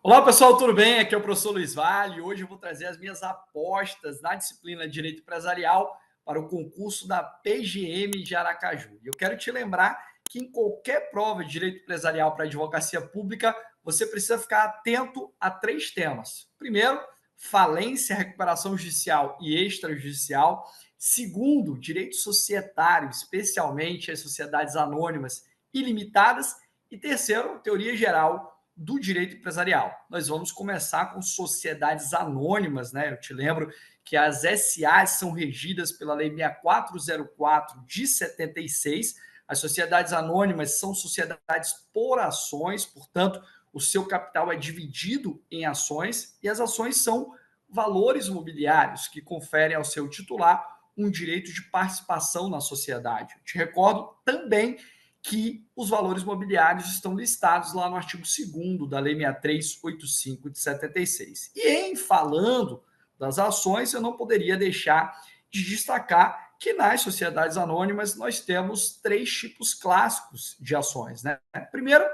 Olá, pessoal, tudo bem? Aqui é o professor Luiz Vale. Hoje eu vou trazer as minhas apostas na disciplina de Direito Empresarial para o concurso da PGM de Aracaju. E eu quero te lembrar que em qualquer prova de Direito Empresarial para Advocacia Pública, você precisa ficar atento a três temas. Primeiro, falência, recuperação judicial e extrajudicial. Segundo, direito societário, especialmente as sociedades anônimas ilimitadas. E terceiro, teoria geral do direito empresarial. Nós vamos começar com sociedades anônimas, né? Eu te lembro que as SAs são regidas pela Lei 6404 de 76. As sociedades anônimas são sociedades por ações, portanto, o seu capital é dividido em ações e as ações são valores mobiliários que conferem ao seu titular um direito de participação na sociedade. Eu te recordo também que os valores mobiliários estão listados lá no artigo 2º da Lei 6385 de 76. E em falando das ações, eu não poderia deixar de destacar que nas sociedades anônimas nós temos três tipos clássicos de ações, né? Primeiro,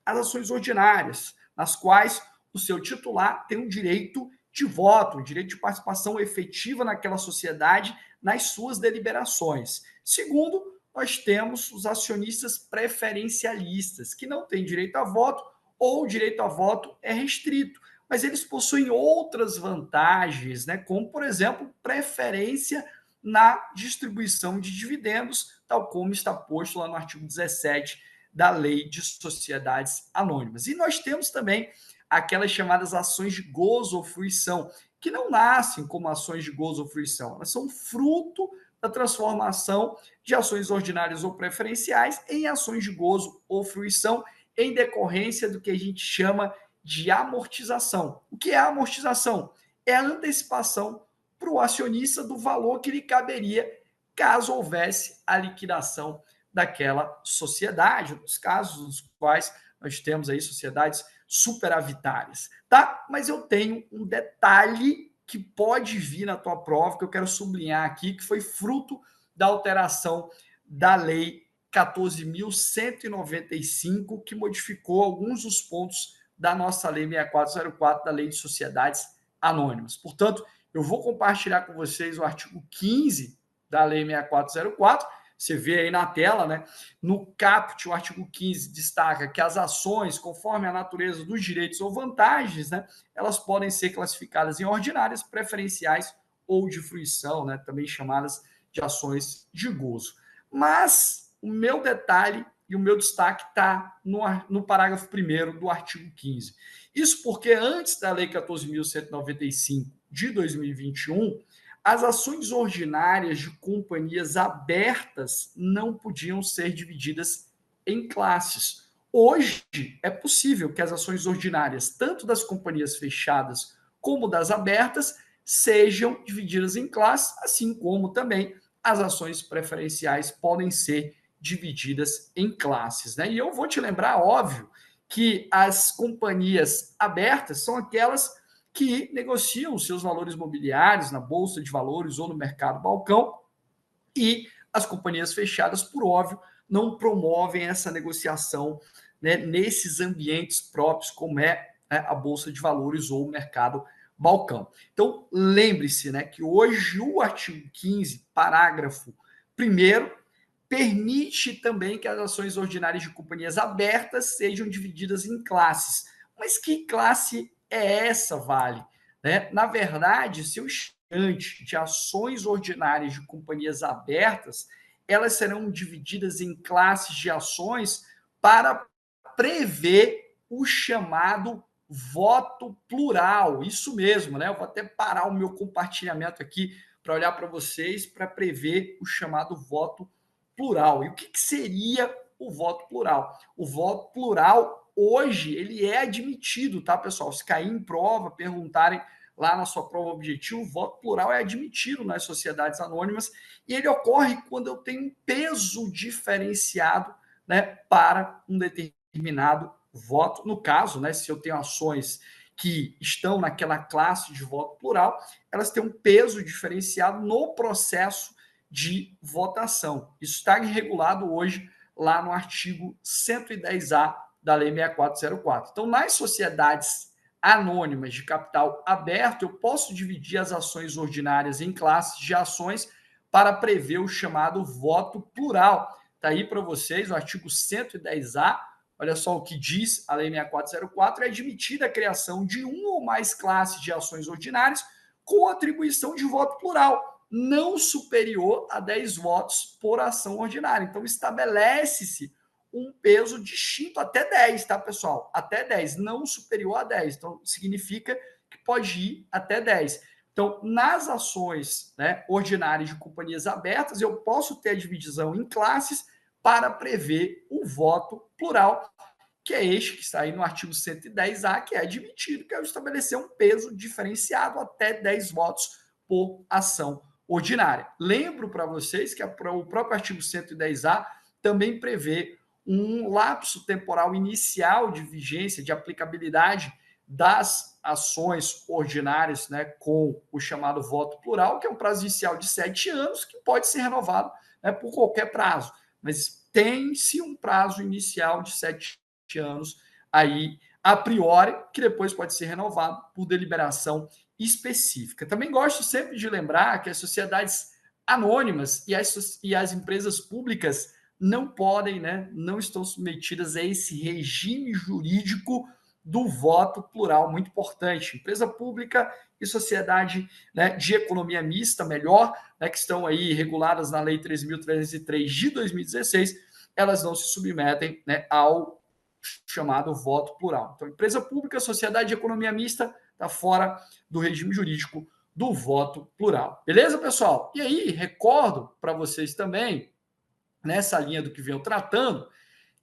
as ações ordinárias, nas quais o seu titular tem um direito de voto, um direito de participação efetiva naquela sociedade nas suas deliberações. Segundo, nós temos os acionistas preferencialistas, que não têm direito a voto ou o direito a voto é restrito, mas eles possuem outras vantagens, né, como, por exemplo, preferência na distribuição de dividendos, tal como está posto lá no artigo 17 da Lei de Sociedades Anônimas. E nós temos também aquelas chamadas ações de gozo ou fruição, que não nascem como ações de gozo ou fruição, elas são fruto da transformação de ações ordinárias ou preferenciais em ações de gozo ou fruição em decorrência do que a gente chama de amortização. O que é a amortização? É a antecipação para o acionista do valor que lhe caberia caso houvesse a liquidação daquela sociedade, nos casos nos quais nós temos aí sociedades superavitárias, tá? Mas eu tenho um detalhe que pode vir na tua prova, que eu quero sublinhar aqui, que foi fruto da alteração da Lei 14.195, que modificou alguns dos pontos da nossa Lei 6404, da Lei de Sociedades Anônimas. Portanto, eu vou compartilhar com vocês o artigo 15 da Lei 6404, você vê aí na tela, né? No caput, o artigo 15 destaca que as ações, conforme a natureza dos direitos ou vantagens, né, elas podem ser classificadas em ordinárias, preferenciais ou de fruição, né, também chamadas de ações de gozo. Mas o meu detalhe e o meu destaque está no parágrafo 1º do artigo 15. Isso porque antes da Lei 14.195 de 2021, as ações ordinárias de companhias abertas não podiam ser divididas em classes. Hoje, é possível que as ações ordinárias, tanto das companhias fechadas como das abertas, sejam divididas em classes, assim como também as ações preferenciais podem ser divididas em classes, né? E eu vou te lembrar, óbvio, que as companhias abertas são aquelas que negociam seus valores mobiliários na bolsa de valores ou no mercado balcão, e as companhias fechadas, por óbvio, não promovem essa negociação, né, nesses ambientes próprios, como é, né, a bolsa de valores ou o mercado balcão. Então, lembre-se, né, que hoje o artigo 15, parágrafo 1º, permite também que as ações ordinárias de companhias abertas sejam divididas em classes. Mas que classe é essa, Vale? Né? Na verdade, se eu diante de ações ordinárias de companhias abertas, elas serão divididas em classes de ações para prever o chamado voto plural. Isso mesmo, né? Eu vou até parar o meu compartilhamento aqui para olhar para vocês, para prever o chamado voto plural. E o que seria o voto plural? O voto plural, hoje, ele é admitido, tá, pessoal? Se cair em prova, perguntarem lá na sua prova objetiva, o voto plural é admitido nas sociedades anônimas e ele ocorre quando eu tenho um peso diferenciado, né, para um determinado voto. No caso, né, se eu tenho ações que estão naquela classe de voto plural, elas têm um peso diferenciado no processo de votação. Isso está regulado hoje lá no artigo 110A da Lei 6404. Então, nas sociedades anônimas de capital aberto, eu posso dividir as ações ordinárias em classes de ações para prever o chamado voto plural. Está aí para vocês o artigo 110A. Olha só o que diz a Lei 6404: é admitida a criação de uma ou mais classes de ações ordinárias com atribuição de voto plural, não superior a 10 votos por ação ordinária. Então, estabelece-se um peso distinto até 10, tá, pessoal? Até 10, não superior a 10. Então, significa que pode ir até 10. Então, nas ações, né, ordinárias de companhias abertas, eu posso ter a divisão em classes para prever o voto plural, que é este que está aí no artigo 110A, que é admitido, que é estabelecer um peso diferenciado até 10 votos por ação ordinária. Lembro para vocês que o próprio artigo 110A também prevê um lapso temporal inicial de vigência, de aplicabilidade das ações ordinárias, né, com o chamado voto plural, que é um prazo inicial de 7 anos, que pode ser renovado, né, por qualquer prazo. Mas tem-se um prazo inicial de 7 anos aí, a priori, que depois pode ser renovado por deliberação específica. Também gosto sempre de lembrar que as sociedades anônimas e as empresas públicas não podem, né, não estão submetidas a esse regime jurídico do voto plural, muito importante. Empresa pública e sociedade, né, de economia mista, melhor, né, que estão aí reguladas na Lei 13.303 de 2016, elas não se submetem, né, ao chamado voto plural. Então, empresa pública, sociedade de economia mista, está fora do regime jurídico do voto plural. Beleza, pessoal? E aí, recordo para vocês também, nessa linha do que venho tratando,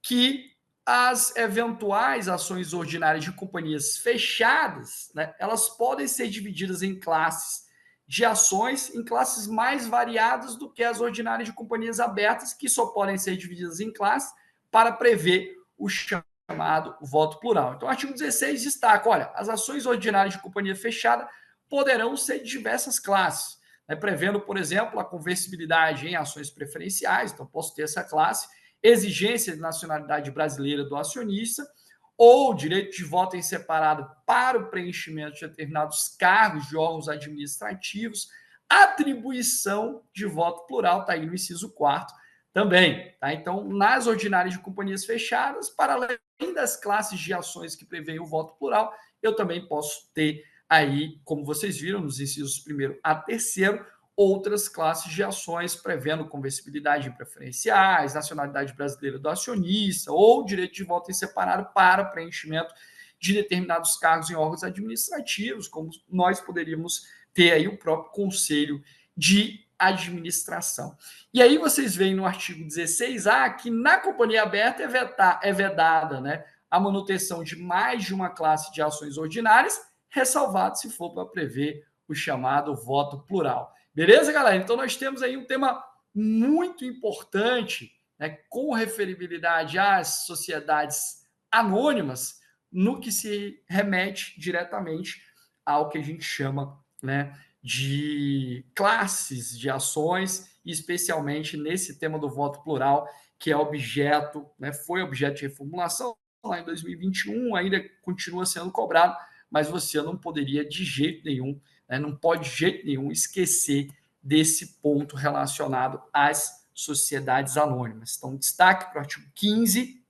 que as eventuais ações ordinárias de companhias fechadas, né, elas podem ser divididas em classes de ações, em classes mais variadas do que as ordinárias de companhias abertas, que só podem ser divididas em classes para prever o chamado voto plural. Então, o artigo 16 destaca, olha, as ações ordinárias de companhia fechada poderão ser de diversas classes, né, prevendo, por exemplo, a conversibilidade em ações preferenciais, então posso ter essa classe, exigência de nacionalidade brasileira do acionista, ou direito de voto em separado para o preenchimento de determinados cargos de órgãos administrativos, atribuição de voto plural, está aí no inciso 4º também. Tá? Então, nas ordinárias de companhias fechadas, para além das classes de ações que prevêem o voto plural, eu também posso ter aí, como vocês viram, nos incisos 1º a 3º, outras classes de ações, prevendo conversibilidade em preferenciais, nacionalidade brasileira do acionista ou direito de voto em separado para preenchimento de determinados cargos em órgãos administrativos, como nós poderíamos ter aí o próprio conselho de administração. E aí vocês veem no artigo 16A que na companhia aberta é vedada, né, a manutenção de mais de uma classe de ações ordinárias, ressalvado se for para prever o chamado voto plural. Beleza, galera? Então, nós temos aí um tema muito importante, né, com referibilidade às sociedades anônimas, no que se remete diretamente ao que a gente chama, né, de classes de ações, especialmente nesse tema do voto plural, que é objeto, né, foi objeto de reformulação lá em 2021, ainda continua sendo cobrado, mas você não poderia de jeito nenhum, né, não pode de jeito nenhum esquecer desse ponto relacionado às sociedades anônimas. Então, destaque para o artigo 15.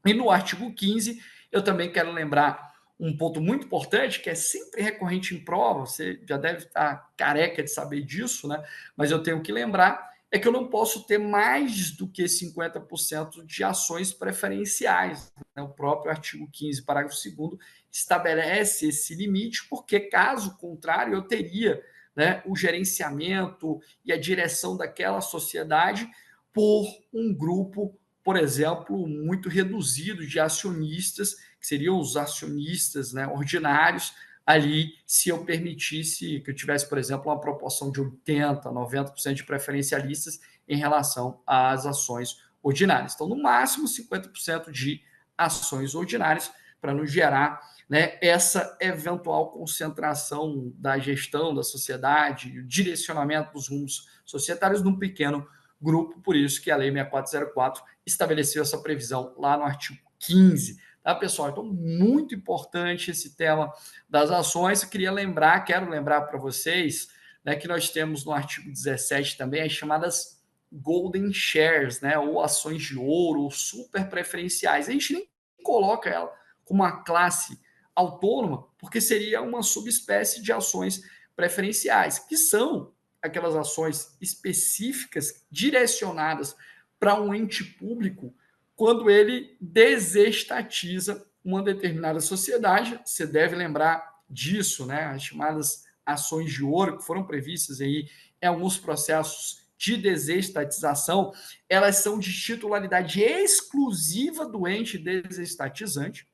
E no artigo 15, eu também quero lembrar um ponto muito importante, que é sempre recorrente em prova, você já deve estar careca de saber disso, né? Mas eu tenho que lembrar, é que eu não posso ter mais do que 50% de ações preferenciais. Né? O próprio artigo 15, parágrafo 2º, estabelece esse limite, porque, caso contrário, eu teria, né, o gerenciamento e a direção daquela sociedade por um grupo, por exemplo, muito reduzido de acionistas, que seriam os acionistas, né, ordinários, ali, se eu permitisse que eu tivesse, por exemplo, uma proporção de 80%, 90% de preferencialistas em relação às ações ordinárias. Então, no máximo, 50% de ações ordinárias, para não gerar, né, essa eventual concentração da gestão da sociedade, o direcionamento dos rumos societários num pequeno grupo. Por isso que a Lei 6404 estabeleceu essa previsão lá no artigo 15. tá, pessoal? Então, muito importante esse tema das ações. Eu quero lembrar para vocês, né, que nós temos no artigo 17 também as chamadas Golden Shares, né, ou ações de ouro, ou super preferenciais. A gente nem coloca ela como uma classe autônoma, porque seria uma subespécie de ações preferenciais, que são aquelas ações específicas direcionadas para um ente público quando ele desestatiza uma determinada sociedade. Você deve lembrar disso, né? As chamadas ações de ouro que foram previstas aí em alguns processos de desestatização, elas são de titularidade exclusiva do ente desestatizante,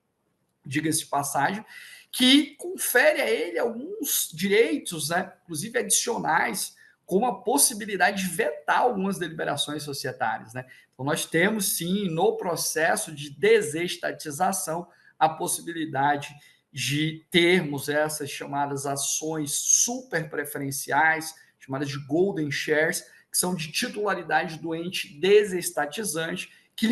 diga-se de passagem, que confere a ele alguns direitos, né, inclusive adicionais, como a possibilidade de vetar algumas deliberações societárias. Né? Então, nós temos, sim, no processo de desestatização, a possibilidade de termos essas chamadas ações super preferenciais, chamadas de golden shares, que são de titularidade do ente desestatizante, que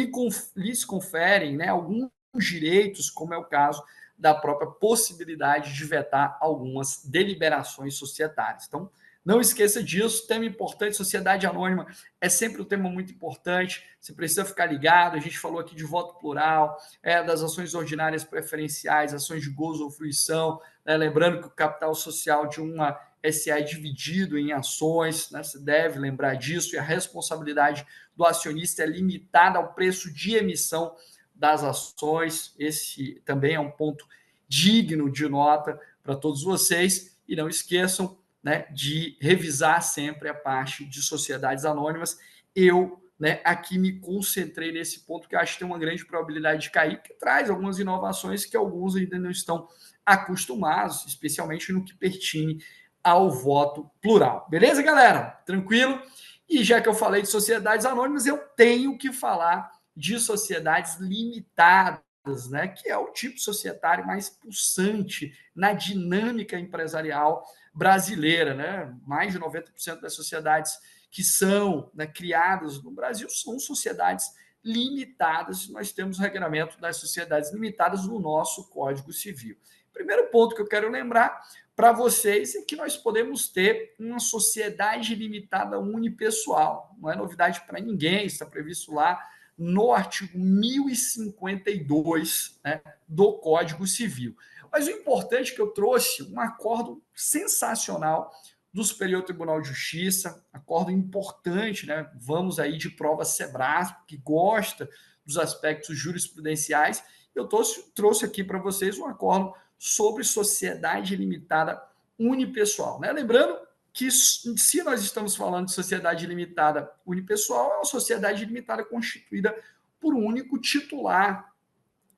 lhes conferem, né, alguns direitos, como é o caso da própria possibilidade de vetar algumas deliberações societárias. Então, não esqueça disso, tema importante, sociedade anônima é sempre um tema muito importante, você precisa ficar ligado, a gente falou aqui de voto plural, das ações ordinárias preferenciais, ações de gozo ou fruição, né? Lembrando que o capital social de uma SA é dividido em ações, né? Você deve lembrar disso, e a responsabilidade do acionista é limitada ao preço de emissão das ações. Esse também é um ponto digno de nota para todos vocês. E não esqueçam, né, de revisar sempre a parte de sociedades anônimas. Eu, né, aqui me concentrei nesse ponto que eu acho que tem uma grande probabilidade de cair, que traz algumas inovações que alguns ainda não estão acostumados, especialmente no que pertine ao voto plural. Beleza, galera? Tranquilo? E já que eu falei de sociedades anônimas, eu tenho que falar de sociedades limitadas, né, que é o tipo societário mais pulsante na dinâmica empresarial brasileira. Né? Mais de 90% das sociedades que são, né, criadas no Brasil são sociedades limitadas. Nós temos o regramento das sociedades limitadas no nosso Código Civil. Primeiro ponto que eu quero lembrar para vocês é que nós podemos ter uma sociedade limitada unipessoal. Não é novidade para ninguém, está previsto lá no artigo 1052, né, do Código Civil. Mas o importante é que eu trouxe um acordo sensacional do Superior Tribunal de Justiça, acordo importante, né? Vamos aí de prova Sebrasp, que gosta dos aspectos jurisprudenciais. Eu trouxe aqui para vocês um acordo sobre sociedade limitada unipessoal. Né? Lembrando que, se nós estamos falando de sociedade limitada unipessoal, é uma sociedade limitada constituída por um único titular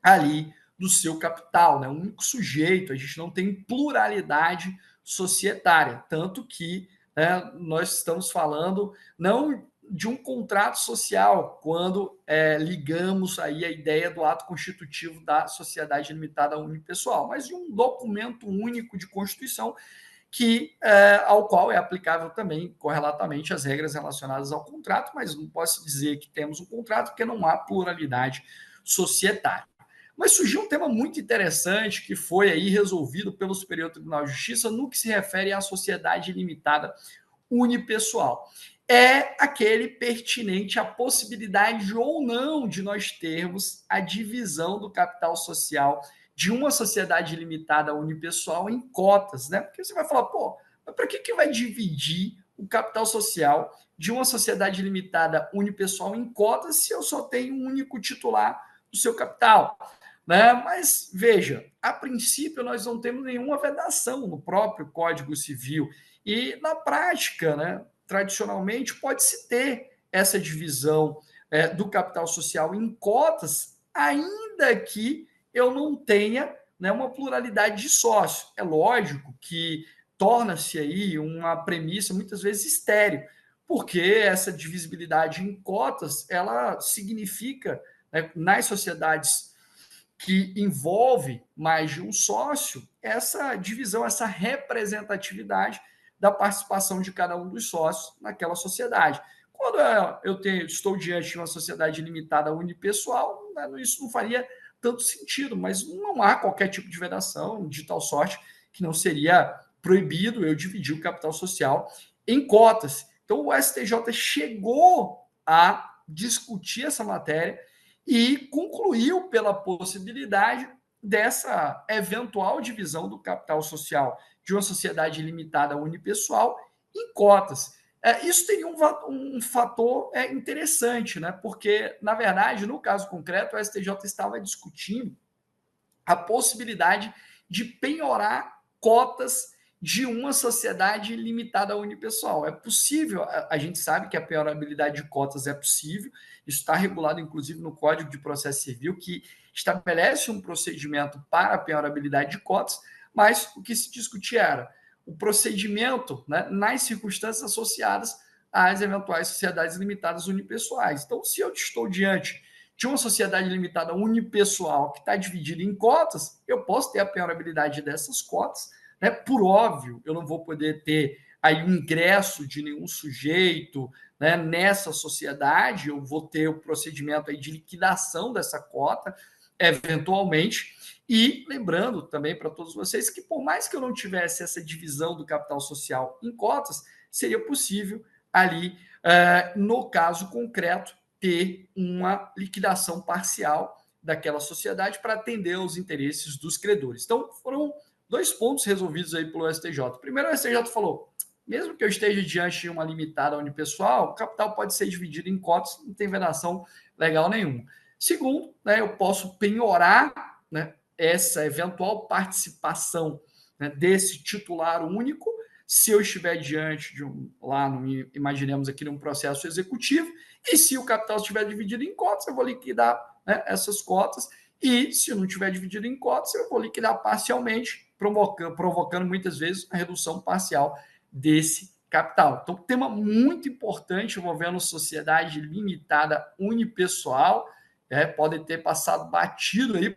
ali do seu capital, né? Um único sujeito. A gente não tem pluralidade societária, tanto que, né, nós estamos falando não de um contrato social quando ligamos aí a ideia do ato constitutivo da sociedade limitada unipessoal, mas de um documento único de constituição ao qual é aplicável também correlatamente as regras relacionadas ao contrato, mas não posso dizer que temos um contrato porque não há pluralidade societária. Mas surgiu um tema muito interessante que foi aí resolvido pelo Superior Tribunal de Justiça no que se refere à sociedade limitada unipessoal. É aquele pertinente à possibilidade ou não de nós termos a divisão do capital social de uma sociedade limitada unipessoal em cotas, né? Porque você vai falar, pô, mas para que vai dividir o capital social de uma sociedade limitada unipessoal em cotas se eu só tenho um único titular do seu capital? Né? Mas veja, a princípio nós não temos nenhuma vedação no próprio Código Civil e na prática, né, tradicionalmente pode-se ter essa divisão do capital social em cotas, ainda que eu não tenha, né, uma pluralidade de sócios. É lógico que torna-se aí uma premissa muitas vezes estéril, porque essa divisibilidade em cotas ela significa, né, nas sociedades que envolve mais de um sócio, essa divisão, essa representatividade da participação de cada um dos sócios naquela sociedade. Quando estou diante de uma sociedade limitada unipessoal, isso não faria tanto sentido, mas não há qualquer tipo de vedação, de tal sorte que não seria proibido eu dividir o capital social em cotas. Então, o STJ chegou a discutir essa matéria e concluiu pela possibilidade dessa eventual divisão do capital social de uma sociedade limitada unipessoal em cotas. Isso teria um fator interessante, né? Porque, na verdade, no caso concreto, o STJ estava discutindo a possibilidade de penhorar cotas de uma sociedade limitada unipessoal. É possível, a gente sabe que a penhorabilidade de cotas é possível, isso está regulado, inclusive, no Código de Processo Civil, que estabelece um procedimento para a penhorabilidade de cotas, mas o que se discutia era o procedimento, né, nas circunstâncias associadas às eventuais sociedades limitadas unipessoais. Então, se eu estou diante de uma sociedade limitada unipessoal que está dividida em cotas, eu posso ter a penhorabilidade dessas cotas, né? Por óbvio, eu não vou poder ter aí o ingresso de nenhum sujeito, né, nessa sociedade, eu vou ter o procedimento aí de liquidação dessa cota, eventualmente. E lembrando também para todos vocês que, por mais que eu não tivesse essa divisão do capital social em cotas, seria possível ali, no caso concreto, ter uma liquidação parcial daquela sociedade para atender aos interesses dos credores. Então, foram dois pontos resolvidos aí pelo STJ. Primeiro, o STJ falou, mesmo que eu esteja diante de uma limitada unipessoal, o capital pode ser dividido em cotas, não tem vedação legal nenhuma. Segundo, né, eu posso penhorar, né, essa eventual participação, né, desse titular único, se eu estiver diante de imaginemos aqui, um processo executivo, e se o capital estiver dividido em cotas, eu vou liquidar, né, essas cotas, e se não estiver dividido em cotas, eu vou liquidar parcialmente, provocando muitas vezes a redução parcial desse capital. Então, tema muito importante envolvendo sociedade limitada unipessoal, pode ter passado batido aí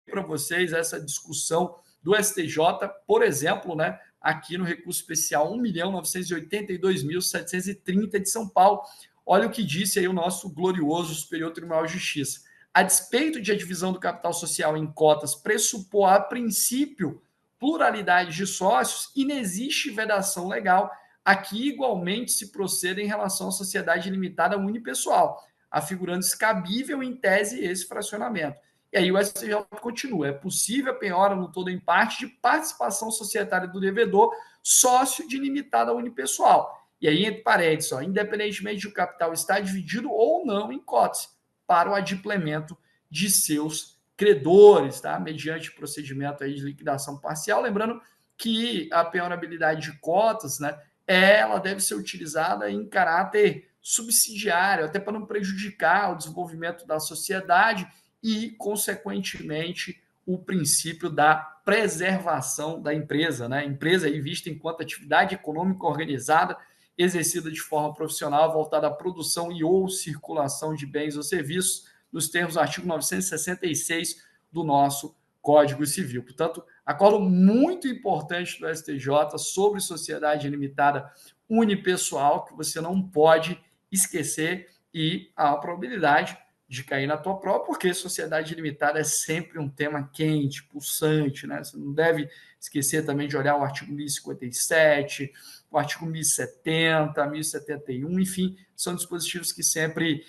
para vocês essa discussão do STJ, por exemplo, né, aqui no recurso especial 1.982.730 de São Paulo. Olha o que disse aí o nosso glorioso Superior Tribunal de Justiça. A despeito de a divisão do capital social em cotas pressupor, a princípio, pluralidade de sócios, e não existe vedação legal aqui igualmente se procede em relação à sociedade limitada unipessoal, afigurando descabível em tese esse fracionamento. E aí o STJ continua, é possível a penhora no todo ou em parte de participação societária do devedor, sócio de limitada unipessoal. E aí, entre parênteses, independentemente de o capital estar dividido ou não em cotas, para o adimplemento de seus credores, tá? Mediante procedimento aí de liquidação parcial. Lembrando que a penhorabilidade de cotas, né, ela deve ser utilizada em caráter subsidiário, até para não prejudicar o desenvolvimento da sociedade e, consequentemente, o princípio da preservação da empresa, né? A empresa aí vista enquanto atividade econômica organizada, exercida de forma profissional, voltada à produção e ou circulação de bens ou serviços, nos termos do artigo 966 do nosso Código Civil. Portanto, acordo muito importante do STJ sobre sociedade limitada unipessoal, que você não pode esquecer, e a probabilidade de cair na tua prova, porque sociedade limitada é sempre um tema quente, pulsante, né? Você não deve esquecer também de olhar o artigo 1057, o artigo 1070, 1071, enfim, são dispositivos que sempre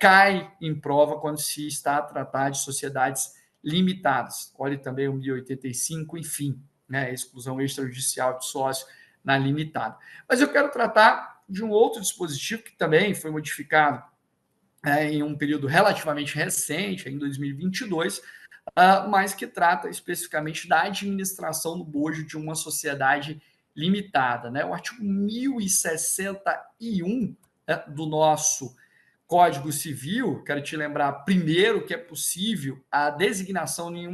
caem em prova quando se está a tratar de sociedades limitadas. Olhe também o 1085, enfim, né? Exclusão extrajudicial de sócio na limitada. Mas eu quero tratar de um outro dispositivo que também foi modificado em um período relativamente recente, em 2022, mas que trata especificamente da administração do bojo de uma sociedade limitada. Né? O artigo 1061, né, do nosso Código Civil, quero te lembrar primeiro que é possível a designação em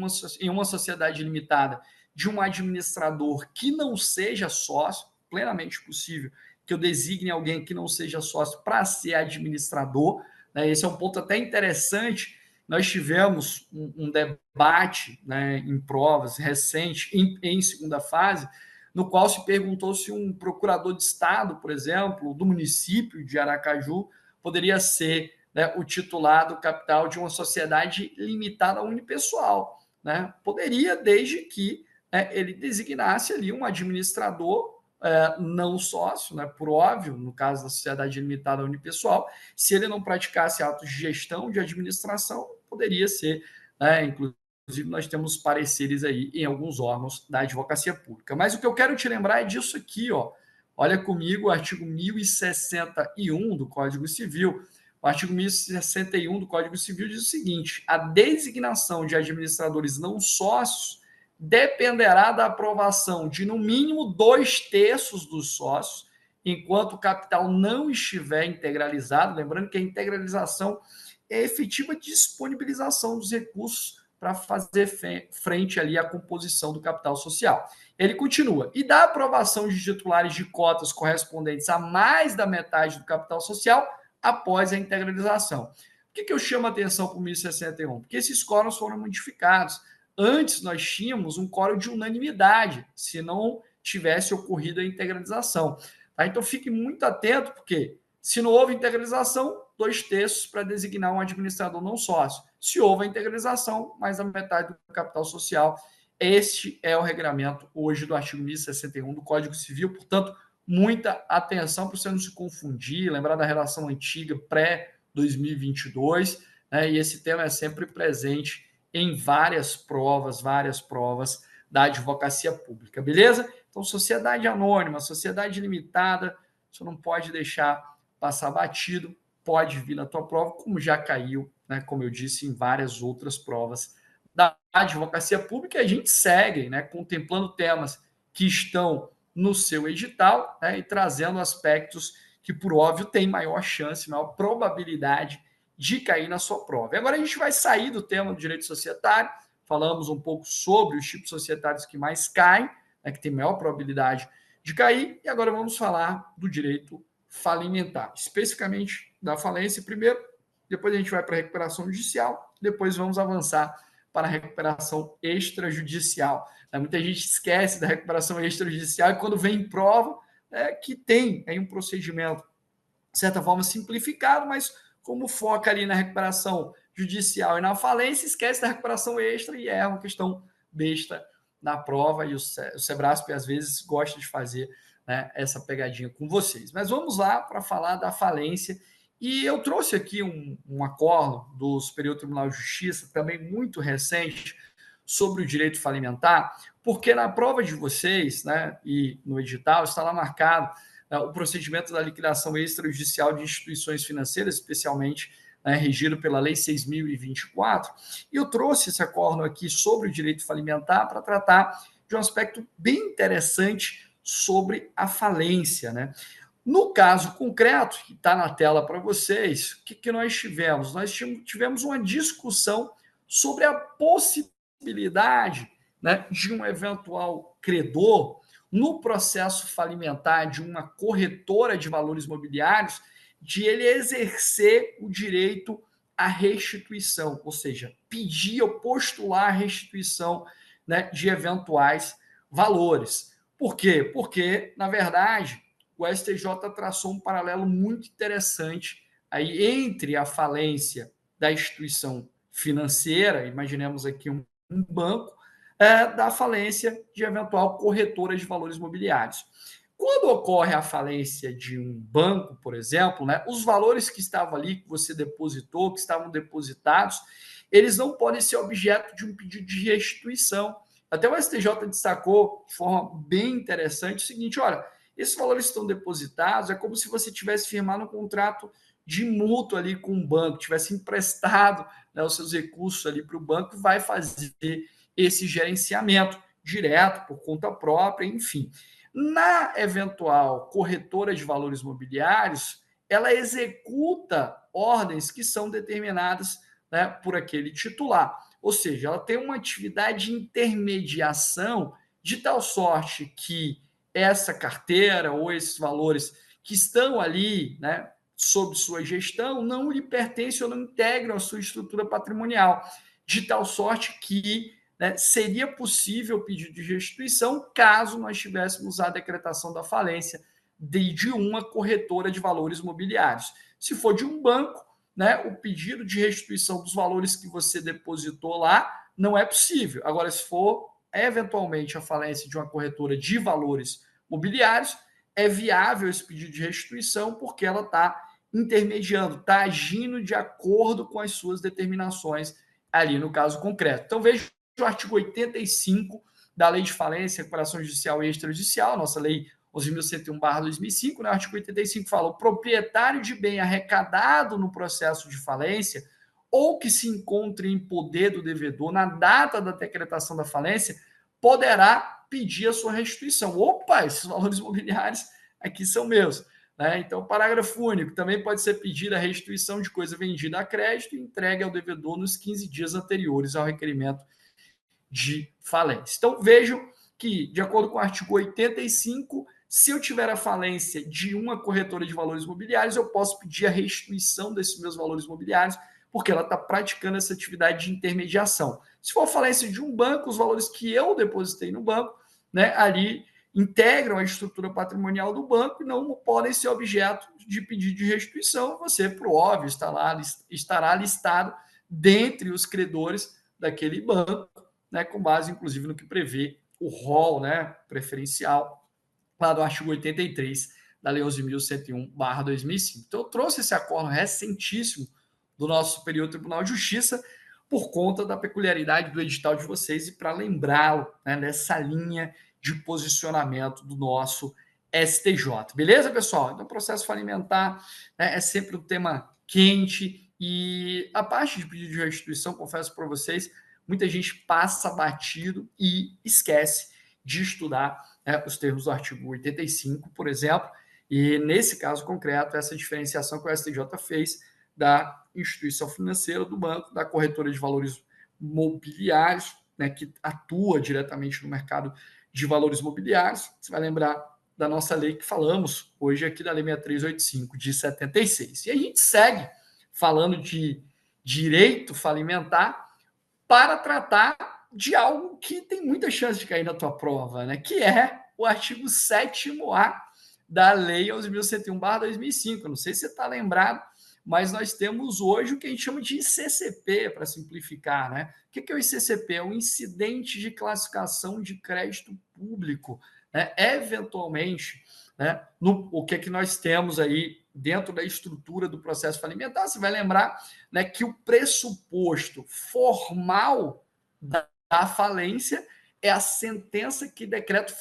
uma sociedade limitada de um administrador que não seja sócio, plenamente possível que eu designe alguém que não seja sócio para ser administrador. Né? Esse é um ponto até interessante. Nós tivemos um debate, né, em provas recente, em segunda fase, no qual se perguntou se um procurador de Estado, por exemplo, do município de Aracaju, poderia ser, né, o titular do capital de uma sociedade limitada unipessoal, né? Poderia, desde que ele designasse ali um administrador não sócio, né, por óbvio, no caso da sociedade limitada unipessoal. Se ele não praticasse atos de gestão, de administração, poderia ser, né, inclusive nós temos pareceres aí em alguns órgãos da advocacia pública. Mas o que eu quero te lembrar é disso aqui, ó. Olha comigo o artigo 1061 do Código Civil. O artigo 1061 do Código Civil diz o seguinte: a designação de administradores não sócios dependerá da aprovação de, no mínimo, 2/3 dos sócios, enquanto o capital não estiver integralizado. Lembrando que a integralização é a efetiva disponibilização dos recursos para fazer frente ali à composição do capital social. Ele continua: e da aprovação de titulares de cotas correspondentes a mais da metade do capital social após a integralização. Por que eu chamo a atenção para o 1061? Porque esses quóruns foram modificados. Antes nós tínhamos um quórum de unanimidade, se não tivesse ocorrido a integralização. Tá? Então fique muito atento, porque se não houve integralização, 2/3 para designar um administrador não sócio. Se houve a integralização, mais da metade do capital social. Este é o regramento hoje do artigo 1061 do Código Civil. Portanto, muita atenção para você não se confundir, lembrar da relação antiga, pré-2022, né? E esse tema é sempre presente em várias provas da advocacia pública, beleza? Então, sociedade anônima, sociedade limitada, você não pode deixar passar batido, pode vir na tua prova, como já caiu, né, como eu disse, em várias outras provas da advocacia pública. A gente segue, né, contemplando temas que estão no seu edital, né, e trazendo aspectos que, por óbvio, têm maior chance, maior probabilidade de cair na sua prova. E agora a gente vai sair do tema do direito societário, falamos um pouco sobre os tipos societários que mais caem, né, que tem maior probabilidade de cair, e agora vamos falar do direito falimentar, especificamente da falência primeiro, depois a gente vai para a recuperação judicial, depois vamos avançar para a recuperação extrajudicial. Muita gente esquece da recuperação extrajudicial e quando vem em prova, que tem aí um procedimento, de certa forma, simplificado, mas como foca ali na recuperação judicial e na falência, esquece da recuperação extra e é uma questão besta na prova, e o Sebrasp às vezes gosta de fazer, né, essa pegadinha com vocês. Mas vamos lá para falar da falência. E eu trouxe aqui um acordo do Superior Tribunal de Justiça, também muito recente, sobre o direito falimentar, porque na prova de vocês, né, e no edital, está lá marcado o procedimento da liquidação extrajudicial de instituições financeiras, especialmente, né, regido pela Lei 6.024, e eu trouxe esse acordo aqui sobre o direito falimentar para tratar de um aspecto bem interessante sobre a falência, né? No caso concreto, que está na tela para vocês, o que nós tivemos? Nós tivemos uma discussão sobre a possibilidade, né, de um eventual credor no processo falimentar de uma corretora de valores imobiliários, de ele exercer o direito à restituição, ou seja, pedir ou postular a restituição, né, de eventuais valores. Por quê? Porque, na verdade, o STJ traçou um paralelo muito interessante aí entre a falência da instituição financeira, imaginemos aqui um banco, da falência de eventual corretora de valores imobiliários. Quando ocorre a falência de um banco, por exemplo, né, os valores que estavam ali, que você depositou, que estavam depositados, eles não podem ser objeto de um pedido de restituição. Até o STJ destacou de forma bem interessante o seguinte: olha, esses valores estão depositados, é como se você tivesse firmado um contrato de mútuo ali com o banco, tivesse emprestado, né, os seus recursos ali para o banco, vai fazer esse gerenciamento direto, por conta própria, enfim. Na eventual corretora de valores imobiliários, ela executa ordens que são determinadas, né, por aquele titular. Ou seja, ela tem uma atividade de intermediação de tal sorte que essa carteira ou esses valores que estão ali, né, sob sua gestão, não lhe pertencem ou não integram a sua estrutura patrimonial, de tal sorte que, né, seria possível pedido de restituição caso nós tivéssemos a decretação da falência de uma corretora de valores imobiliários. Se for de um banco, né, o pedido de restituição dos valores que você depositou lá não é possível. Agora, se for eventualmente a falência de uma corretora de valores mobiliários, é viável esse pedido de restituição porque ela está intermediando, está agindo de acordo com as suas determinações ali no caso concreto. Então, veja o artigo 85 da Lei de Falência, Recuperação Judicial e Extrajudicial, nossa Lei 11.101/2005, né? O artigo 85 fala: o proprietário de bem arrecadado no processo de falência ou que se encontre em poder do devedor na data da decretação da falência poderá pedir a sua restituição. Opa, esses valores imobiliários aqui são meus. Né? Então, parágrafo único, também pode ser pedida a restituição de coisa vendida a crédito e entregue ao devedor nos 15 dias anteriores ao requerimento de falência. Então, vejam que, de acordo com o artigo 85, se eu tiver a falência de uma corretora de valores imobiliários, eu posso pedir a restituição desses meus valores imobiliários, porque ela está praticando essa atividade de intermediação. Se for a falência de um banco, os valores que eu depositei no banco, né, ali integram a estrutura patrimonial do banco e não podem ser objeto de pedido de restituição. Você, por óbvio, estará listado dentre os credores daquele banco, né, com base, inclusive, no que prevê o rol, né, preferencial lá do artigo 83 da Lei 11.101/2005. Então, eu trouxe esse acordo recentíssimo do nosso Superior Tribunal de Justiça por conta da peculiaridade do edital de vocês e para lembrá-lo, né, dessa linha de posicionamento do nosso STJ. Beleza, pessoal? Então, o processo falimentar, né, é sempre um tema quente e a parte de pedido de restituição, confesso para vocês, muita gente passa batido e esquece de estudar, né, os termos do artigo 85, por exemplo, e nesse caso concreto, essa diferenciação que o STJ fez da instituição financeira, do banco, da corretora de valores mobiliários, né, que atua diretamente no mercado de valores mobiliários. Você vai lembrar da nossa lei que falamos hoje aqui, da Lei 6385, de 76. E a gente segue falando de direito falimentar para tratar de algo que tem muita chance de cair na tua prova, né? Que é o artigo 7º-A da Lei 11.101/2005. Não sei se você está lembrado, mas nós temos hoje o que a gente chama de ICCP, para simplificar, né? O que é o ICCP? É o incidente de classificação de crédito público, né? Eventualmente, né, o que é que nós temos aí dentro da estrutura do processo falimentar? Você vai lembrar, né, que o pressuposto formal da falência é a sentença que decreta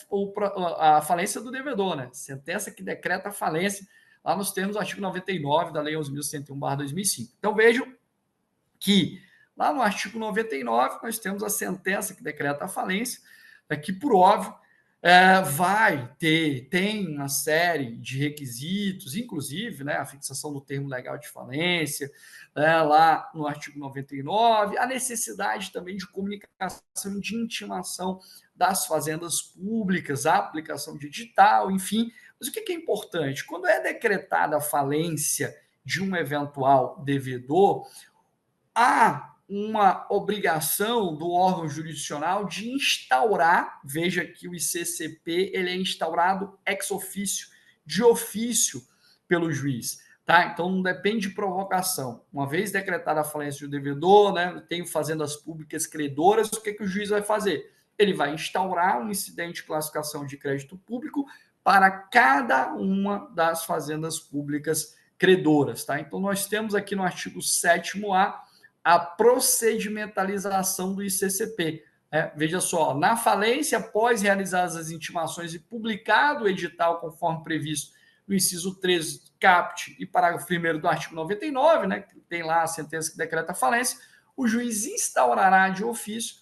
a falência do devedor, né? Sentença que decreta a falência, lá nos termos do artigo 99 da Lei 11.101/2005. Então, vejam que lá no artigo 99 nós temos a sentença que decreta a falência, que, por óbvio, tem uma série de requisitos, inclusive, né, a fixação do termo legal de falência, lá no artigo 99, a necessidade também de comunicação, de intimação das fazendas públicas, a aplicação de edital, enfim. Mas o que é importante? Quando é decretada a falência de um eventual devedor, há uma obrigação do órgão jurisdicional de instaurar, veja que o ICCP ele é instaurado ex officio, de ofício pelo juiz. Tá? Então, não depende de provocação. Uma vez decretada a falência do devedor, né, tenho fazendas públicas credoras, o que o juiz vai fazer? Ele vai instaurar um incidente de classificação de crédito público para cada uma das fazendas públicas credoras. Tá? Então, nós temos aqui no artigo 7º-A a procedimentalização do ICCP. Veja só, na falência, após realizadas as intimações e publicado o edital conforme previsto no inciso 13 caput e parágrafo 1º do artigo 99, né, que tem lá a sentença que decreta a falência, o juiz instaurará de ofício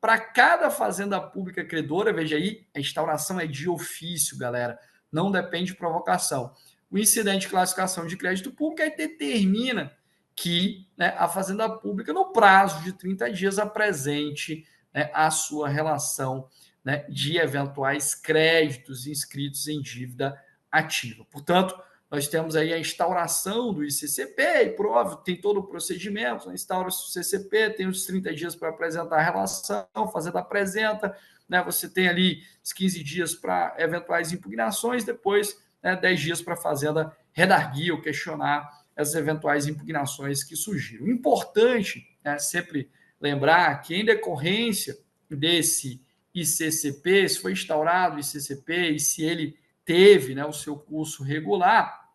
para cada fazenda pública credora, veja aí, a instauração é de ofício, galera, não depende de provocação. O incidente de classificação de crédito público aí determina que, né, a Fazenda Pública, no prazo de 30 dias, apresente, né, a sua relação, né, de eventuais créditos inscritos em dívida ativa. Portanto, nós temos aí a instauração do ICCP, e, por óbvio, tem todo o procedimento, né, instaura-se o CCP, tem os 30 dias para apresentar a relação, a Fazenda apresenta, né, você tem ali os 15 dias para eventuais impugnações, depois, né, 10 dias para a Fazenda redarguir ou questionar essas eventuais impugnações que surgiram. Importante, né, sempre lembrar que, em decorrência desse ICCP, se foi instaurado o ICCP e se ele teve, né, o seu curso regular,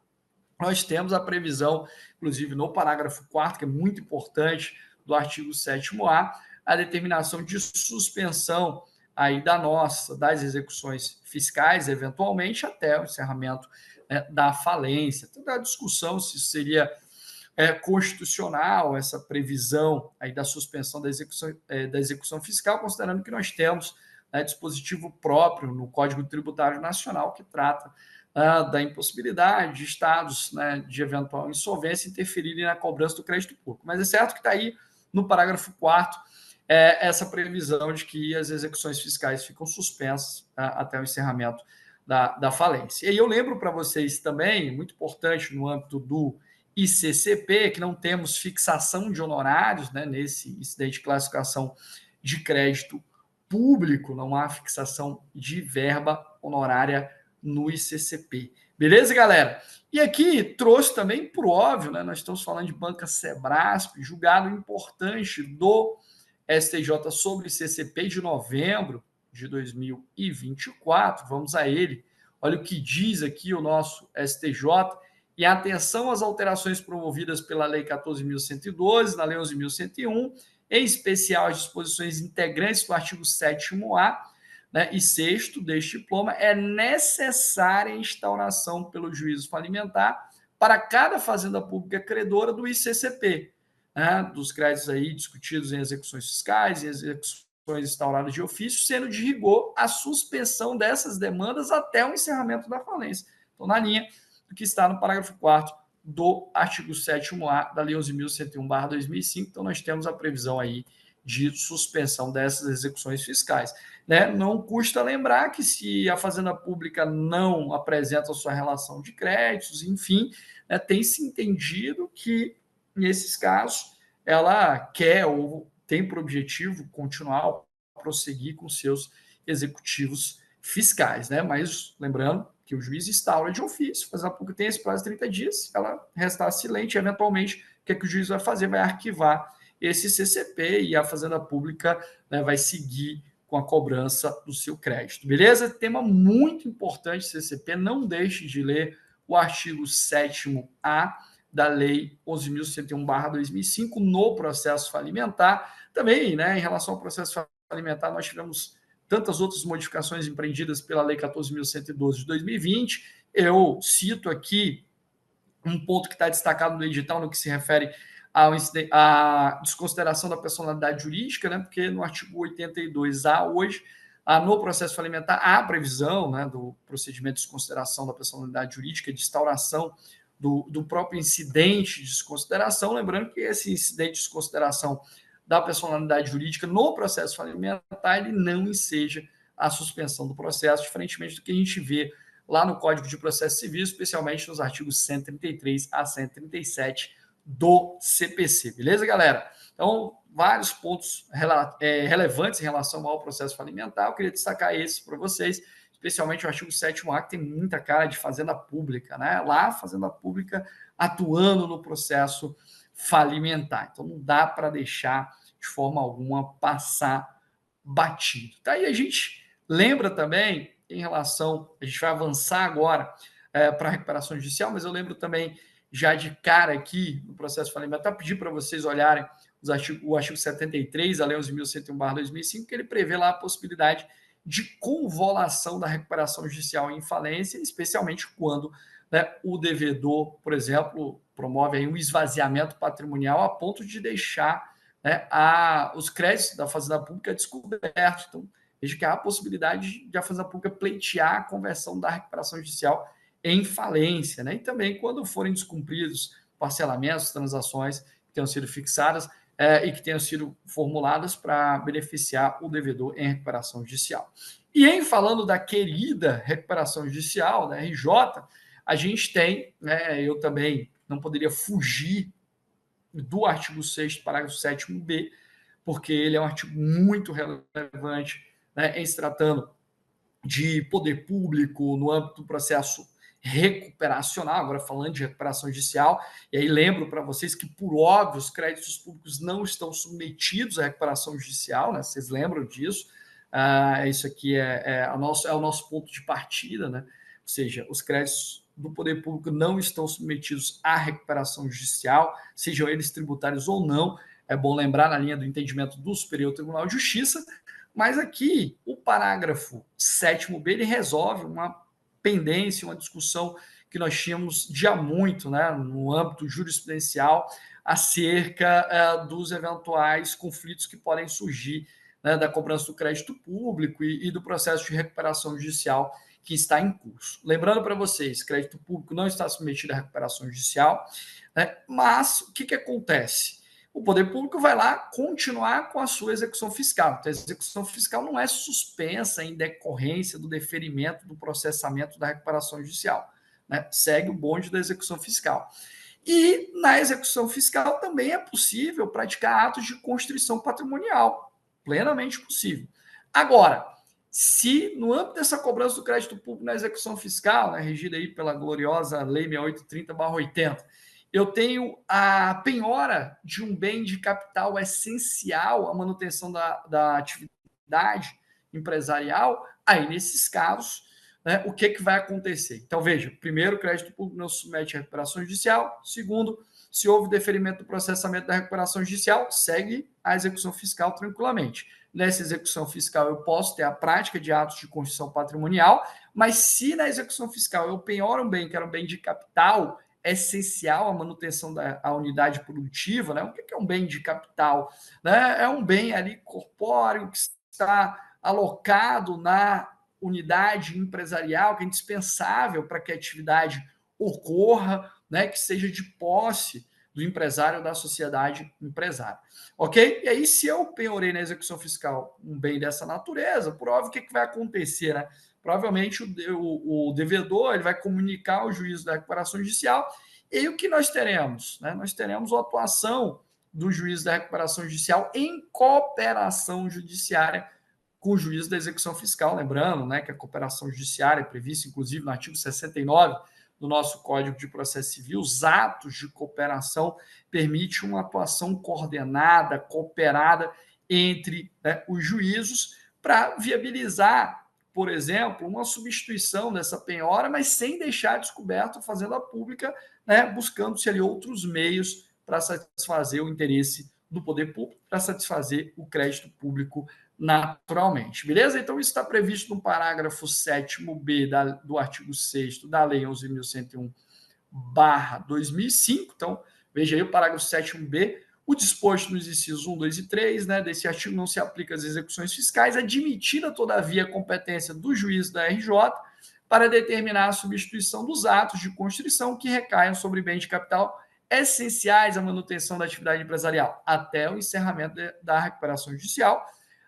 nós temos a previsão, inclusive no parágrafo 4º, que é muito importante, do artigo 7º-A, a determinação de suspensão aí das execuções fiscais, eventualmente, até o encerramento, né, da falência. Então, a discussão se seria constitucional essa previsão aí da suspensão da execução fiscal, considerando que nós temos, né, dispositivo próprio no Código Tributário Nacional que trata da impossibilidade de estados, né, de eventual insolvência interferirem na cobrança do crédito público. Mas é certo que está aí no parágrafo 4º essa previsão de que as execuções fiscais ficam suspensas até o encerramento da falência. E eu lembro para vocês também, muito importante no âmbito do ICCP, que não temos fixação de honorários, né, nesse incidente de classificação de crédito público, não há fixação de verba honorária no ICCP. Beleza, galera? E aqui trouxe também, por óbvio, né, nós estamos falando de Banca Sebrasp, julgado importante do STJ sobre ICCP de novembro de 2024. Vamos a ele. Olha o que diz aqui o nosso STJ. E atenção às alterações promovidas pela Lei 14.112, na Lei 11.101, em especial as disposições integrantes do artigo 7º-A, né, e 6º deste diploma, é necessária a instauração pelo juízo falimentar para cada fazenda pública credora do ICCP, né, dos créditos aí discutidos em execuções fiscais e execuções instauradas de ofício, sendo de rigor a suspensão dessas demandas até o encerramento da falência. Então, na linha do que está no parágrafo 4º do artigo 7º-A da Lei 11.101/2005. Então, nós temos a previsão aí de suspensão dessas execuções fiscais. Né? Não custa lembrar que se a Fazenda Pública não apresenta a sua relação de créditos, enfim, né, tem se entendido que, nesses casos, ela quer ou tem por objetivo continuar a prosseguir com seus executivos fiscais. Né? Mas, lembrando, que o juiz instaura de ofício, a Fazenda Pública tem esse prazo de 30 dias, se ela restar silente, eventualmente, o que, é que o juiz vai fazer? Vai arquivar esse CCP e a Fazenda Pública, né, vai seguir com a cobrança do seu crédito. Beleza? Tema muito importante, CCP, não deixe de ler o artigo 7º-A da Lei 11.101/2005 no processo falimentar. Também, né, em relação ao processo falimentar, nós tivemos tantas outras modificações empreendidas pela Lei 14.112 de 2020. Eu cito aqui um ponto que está destacado no edital no que se refere à desconsideração da personalidade jurídica, né? Porque no artigo 82A, hoje, no processo falimentar, há a previsão, né, do procedimento de desconsideração da personalidade jurídica, de instauração do próprio incidente de desconsideração. Lembrando que esse incidente de desconsideração da personalidade jurídica no processo falimentar, ele não enseja a suspensão do processo, diferentemente do que a gente vê lá no Código de Processo Civil, especialmente nos artigos 133 a 137 do CPC. Beleza, galera? Então, vários pontos relevantes em relação ao processo falimentar. Eu queria destacar esses para vocês, especialmente o artigo 7º-A, que tem muita cara de fazenda pública, né? Lá, fazenda pública atuando no processo falimentar. Então, não dá para deixar de forma alguma passar batido. Tá? E a gente lembra também, em relação, a gente vai avançar agora para a recuperação judicial, mas eu lembro também, já de cara aqui no processo falimentar, pedir para vocês olharem o artigo 73, a Lei 11.101/2005, que ele prevê lá a possibilidade de convolução da recuperação judicial em falência, especialmente quando, né, o devedor, por exemplo, promove aí um esvaziamento patrimonial a ponto de deixar, né, os créditos da Fazenda Pública descobertos. Então, veja que há a possibilidade de a Fazenda Pública pleitear a conversão da recuperação judicial em falência. Né? E também quando forem descumpridos parcelamentos, transações que tenham sido fixadas e que tenham sido formuladas para beneficiar o devedor em recuperação judicial. E em falando da querida recuperação judicial, da RJ, a gente tem, né, eu também não poderia fugir do artigo 6º, parágrafo 7º-B, porque ele é um artigo muito relevante, né, em se tratando de poder público no âmbito do processo recuperacional, agora falando de recuperação judicial, e aí lembro para vocês que, por óbvio, os créditos públicos não estão submetidos à recuperação judicial, né? Vocês lembram disso? Isso aqui é o nosso ponto de partida, né? Ou seja, os créditos do poder público não estão submetidos à recuperação judicial, sejam eles tributários ou não. É bom lembrar na linha do entendimento do Superior Tribunal de Justiça, mas aqui o parágrafo 7º B ele resolve uma pendência, uma discussão que nós tínhamos de há muito, né, no âmbito jurisprudencial, acerca dos eventuais conflitos que podem surgir, né, da cobrança do crédito público e do processo de recuperação judicial que está em curso. Lembrando para vocês, crédito público não está submetido à recuperação judicial, né, mas o que acontece? O poder público vai lá continuar com a sua execução fiscal. Então, a execução fiscal não é suspensa em decorrência do deferimento do processamento da recuperação judicial, né? Segue o bonde da execução fiscal. E na execução fiscal também é possível praticar atos de constrição patrimonial, plenamente possível. Agora, se no âmbito dessa cobrança do crédito público na execução fiscal, né, regida aí pela gloriosa Lei 6830/80, eu tenho a penhora de um bem de capital essencial à manutenção da atividade empresarial, aí nesses casos, né, o que vai acontecer? Então, veja, primeiro, o crédito público não se submete à recuperação judicial. Segundo, se houve deferimento do processamento da recuperação judicial, segue a execução fiscal tranquilamente. Nessa execução fiscal, eu posso ter a prática de atos de constituição patrimonial, mas se na execução fiscal eu penhoro um bem que era um bem de capital essencial à manutenção da unidade produtiva, né? O que é um bem de capital? Né? É um bem ali corpóreo que está alocado na unidade empresarial, que é indispensável para que a atividade ocorra, né? Que seja de posse do empresário ou da sociedade empresária. Ok? E aí, se eu penhorei na execução fiscal um bem dessa natureza, por óbvio, o que vai acontecer, né? Provavelmente o devedor ele vai comunicar ao juízo da recuperação judicial, e o que nós teremos? Né? Nós teremos a atuação do juiz da recuperação judicial em cooperação judiciária com o juiz da execução fiscal, lembrando, né, que a cooperação judiciária é prevista, inclusive, no artigo 69 do nosso Código de Processo Civil. Os atos de cooperação permitem uma atuação coordenada, cooperada entre, né, os juízos para viabilizar, por exemplo, uma substituição dessa penhora, mas sem deixar descoberto a fazenda pública, né, buscando-se ali outros meios para satisfazer o interesse do poder público, para satisfazer o crédito público naturalmente. Beleza? Então, isso está previsto no parágrafo 7º B do artigo 6º da Lei 11.101/2005. Então, veja aí o parágrafo 7º B. O disposto nos incisos 1, 2 e 3, né, desse artigo não se aplica às execuções fiscais, admitida, todavia, a competência do juiz da RJ para determinar a substituição dos atos de constrição que recaiam sobre bens de capital essenciais à manutenção da atividade empresarial, até o encerramento da recuperação judicial,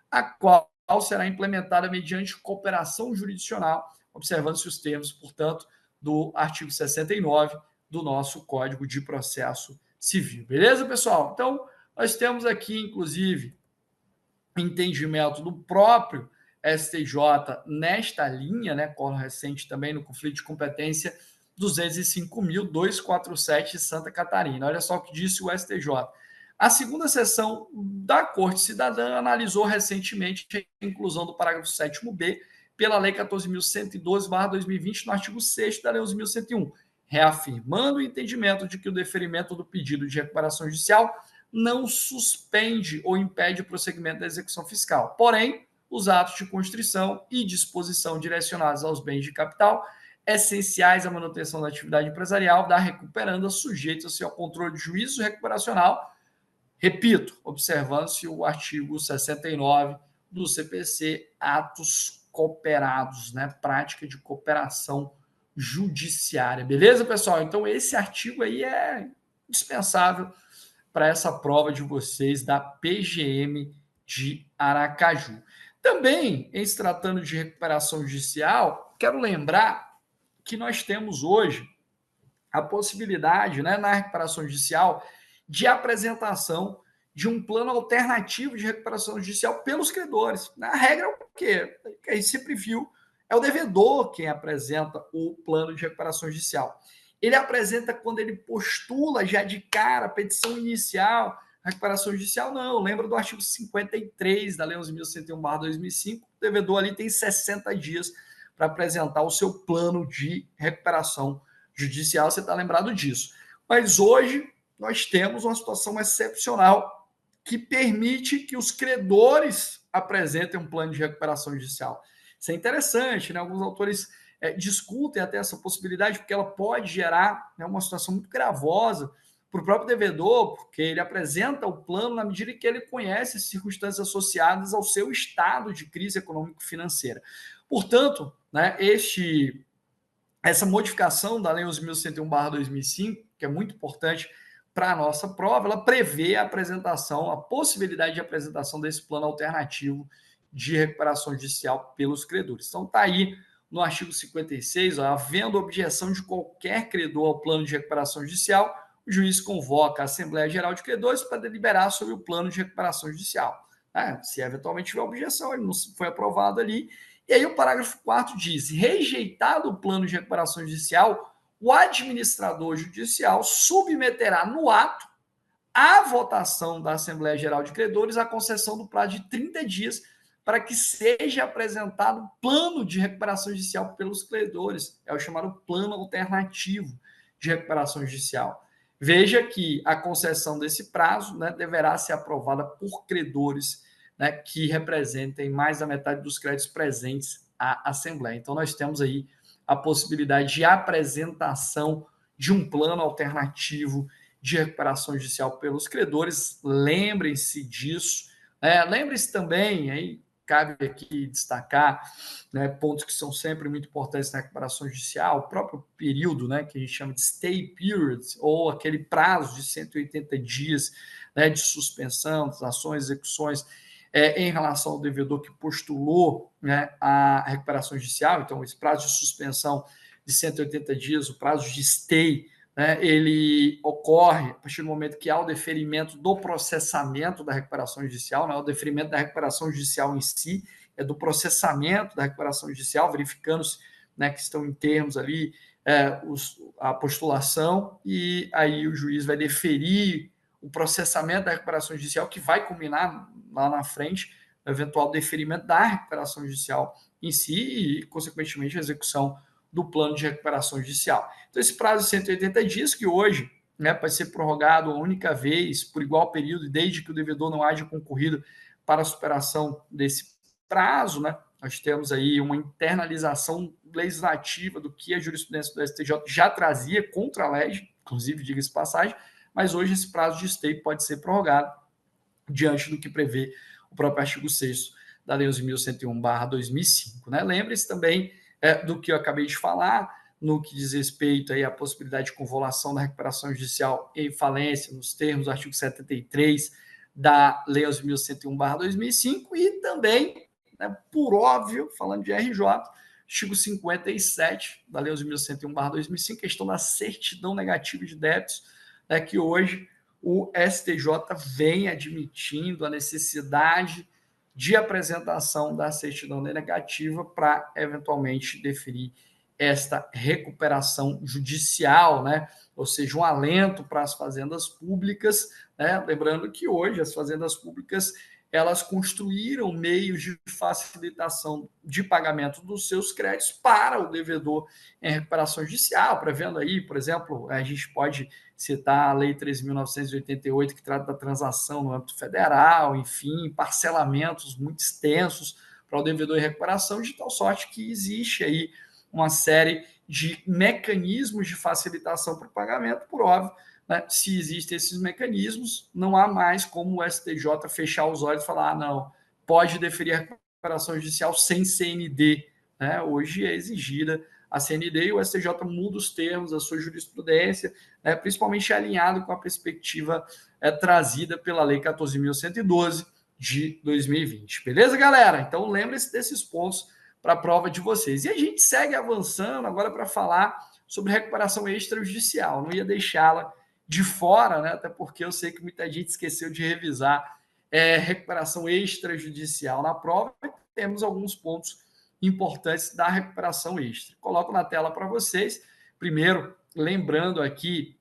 a qual será implementada mediante cooperação jurisdicional, observando-se os termos, portanto, do artigo 69 do nosso Código de Processo Civil. Beleza, pessoal? Então, nós temos aqui, inclusive, entendimento do próprio STJ nesta linha, né, colo recente também no conflito de competência 205.247 de Santa Catarina. Olha só o que disse o STJ. A segunda sessão da Corte Cidadã analisou recentemente a inclusão do parágrafo 7º B pela Lei 14.112/2020 no artigo 6º da Lei 11.101, reafirmando o entendimento de que o deferimento do pedido de recuperação judicial não suspende ou impede o prosseguimento da execução fiscal. Porém, os atos de constrição e disposição direcionados aos bens de capital essenciais à manutenção da atividade empresarial da recuperanda sujeitos ao controle de juízo recuperacional, repito, observando-se o artigo 69 do CPC, atos cooperados, né? Prática de cooperação judiciária. Beleza, pessoal? Então, esse artigo aí é indispensável para essa prova de vocês da PGM de Aracaju. Também, em se tratando de recuperação judicial, quero lembrar que nós temos hoje a possibilidade, né, na recuperação judicial, de apresentação de um plano alternativo de recuperação judicial pelos credores. A regra é o quê? Que a gente sempre viu É o devedor quem apresenta o plano de recuperação judicial. Ele apresenta quando ele postula já de cara a petição inicial, a recuperação judicial, não. Lembra do artigo 53 da Lei 11.101/2005? O devedor ali tem 60 dias para apresentar o seu plano de recuperação judicial, você está lembrado disso. Mas hoje nós temos uma situação excepcional que permite que os credores apresentem um plano de recuperação judicial. Isso é interessante, né? Alguns autores discutem até essa possibilidade, porque ela pode gerar, né, uma situação muito gravosa para o próprio devedor, porque ele apresenta o plano na medida que ele conhece as circunstâncias associadas ao seu estado de crise econômico-financeira. Portanto, né, essa modificação da Lei 11.101/2005, que é muito importante para a nossa prova, ela prevê a apresentação, a possibilidade de apresentação desse plano alternativo de recuperação judicial pelos credores. Então, está aí no artigo 56, havendo objeção de qualquer credor ao plano de recuperação judicial, o juiz convoca a Assembleia Geral de Credores para deliberar sobre o plano de recuperação judicial. Se eventualmente tiver objeção, ele não foi aprovado ali. E aí o parágrafo 4º diz: rejeitado o plano de recuperação judicial, o administrador judicial submeterá no ato à votação da Assembleia Geral de Credores a concessão do prazo de 30 dias para que seja apresentado o plano de recuperação judicial pelos credores. É o chamado plano alternativo de recuperação judicial. Veja que a concessão desse prazo, né, deverá ser aprovada por credores, né, que representem mais da metade dos créditos presentes à Assembleia. Então, nós temos aí a possibilidade de apresentação de um plano alternativo de recuperação judicial pelos credores. Lembrem-se disso. Lembrem-se também, aí cabe aqui destacar, né, pontos que são sempre muito importantes na recuperação judicial, o próprio período, né, que a gente chama de stay period, ou aquele prazo de 180 dias, né, de suspensão das ações, execuções, em relação ao devedor que postulou, né, a recuperação judicial. Então, esse prazo de suspensão de 180 dias, o prazo de stay, né, ele ocorre a partir do momento que há o deferimento do processamento da recuperação judicial, não é o deferimento da recuperação judicial em si, é do processamento da recuperação judicial, verificando-se, né, que estão em termos ali a postulação, e aí o juiz vai deferir o processamento da recuperação judicial, que vai culminar lá na frente, no eventual deferimento da recuperação judicial em si e, consequentemente, a execução do plano de recuperação judicial. Então, esse prazo de 180 dias, que hoje, né, pode ser prorrogado uma única vez, por igual período, desde que o devedor não haja concorrido para a superação desse prazo, né, nós temos aí uma internalização legislativa do que a jurisprudência do STJ já trazia contra a LEG, inclusive, diga-se passagem, mas hoje esse prazo de stay pode ser prorrogado diante do que prevê o próprio artigo 6º da Lei 11.101/2005. Né? Lembre-se também do que eu acabei de falar, no que diz respeito aí à possibilidade de convolução da recuperação judicial em falência, nos termos do artigo 73 da Lei 11.101/2005, e também, né, por óbvio, falando de RJ, artigo 57 da Lei 11.101/2005, questão da certidão negativa de débitos, né, que hoje o STJ vem admitindo a necessidade de apresentação da certidão negativa para eventualmente deferir esta recuperação judicial, né? Ou seja, um alento para as fazendas públicas, né? Lembrando que hoje as fazendas públicas elas construíram meios de facilitação de pagamento dos seus créditos para o devedor em recuperação judicial, prevendo aí, por exemplo, a gente pode citar a Lei 13.988, que trata da transação no âmbito federal, enfim, parcelamentos muito extensos para o devedor em recuperação, de tal sorte que existe aí uma série de mecanismos de facilitação para o pagamento, por óbvio, né? Se existem esses mecanismos, não há mais como o STJ fechar os olhos e falar, não, pode deferir a recuperação judicial sem CND. Né? Hoje é exigida a CND e o STJ muda os termos da sua jurisprudência, né? Principalmente alinhado com a perspectiva trazida pela Lei 14.112 de 2020. Beleza, galera? Então, lembre-se desses pontos para a prova de vocês. E a gente segue avançando agora para falar sobre recuperação extrajudicial. Não ia deixá-la de fora, né? Até porque eu sei que muita gente esqueceu de revisar recuperação extrajudicial na prova. Temos alguns pontos importantes da recuperação extra. Coloco na tela para vocês. Primeiro, lembrando aqui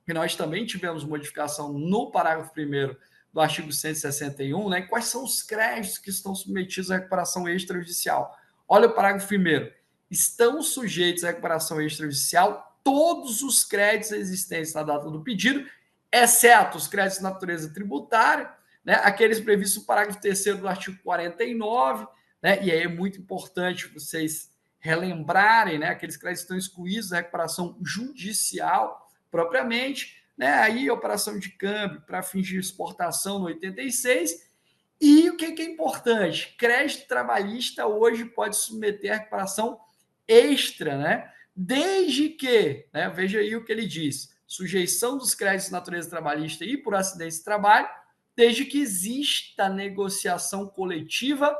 que nós também tivemos modificação no parágrafo 1º do artigo 161, né? Quais são os créditos que estão submetidos à recuperação extrajudicial? Olha o parágrafo 1º. Estão sujeitos à recuperação extrajudicial todos os créditos existentes na data do pedido, exceto os créditos de natureza tributária, né? Aqueles previstos no parágrafo 3º do artigo 49, né? E aí é muito importante vocês relembrarem, né? Aqueles créditos estão excluídos da recuperação judicial propriamente, né? Aí operação de câmbio para fins de exportação no 86. E o que é importante? Crédito trabalhista hoje pode submeter a recuperação extra, né? Desde que, né? Veja aí o que ele diz: sujeição dos créditos de natureza trabalhista e por acidente de trabalho, desde que exista negociação coletiva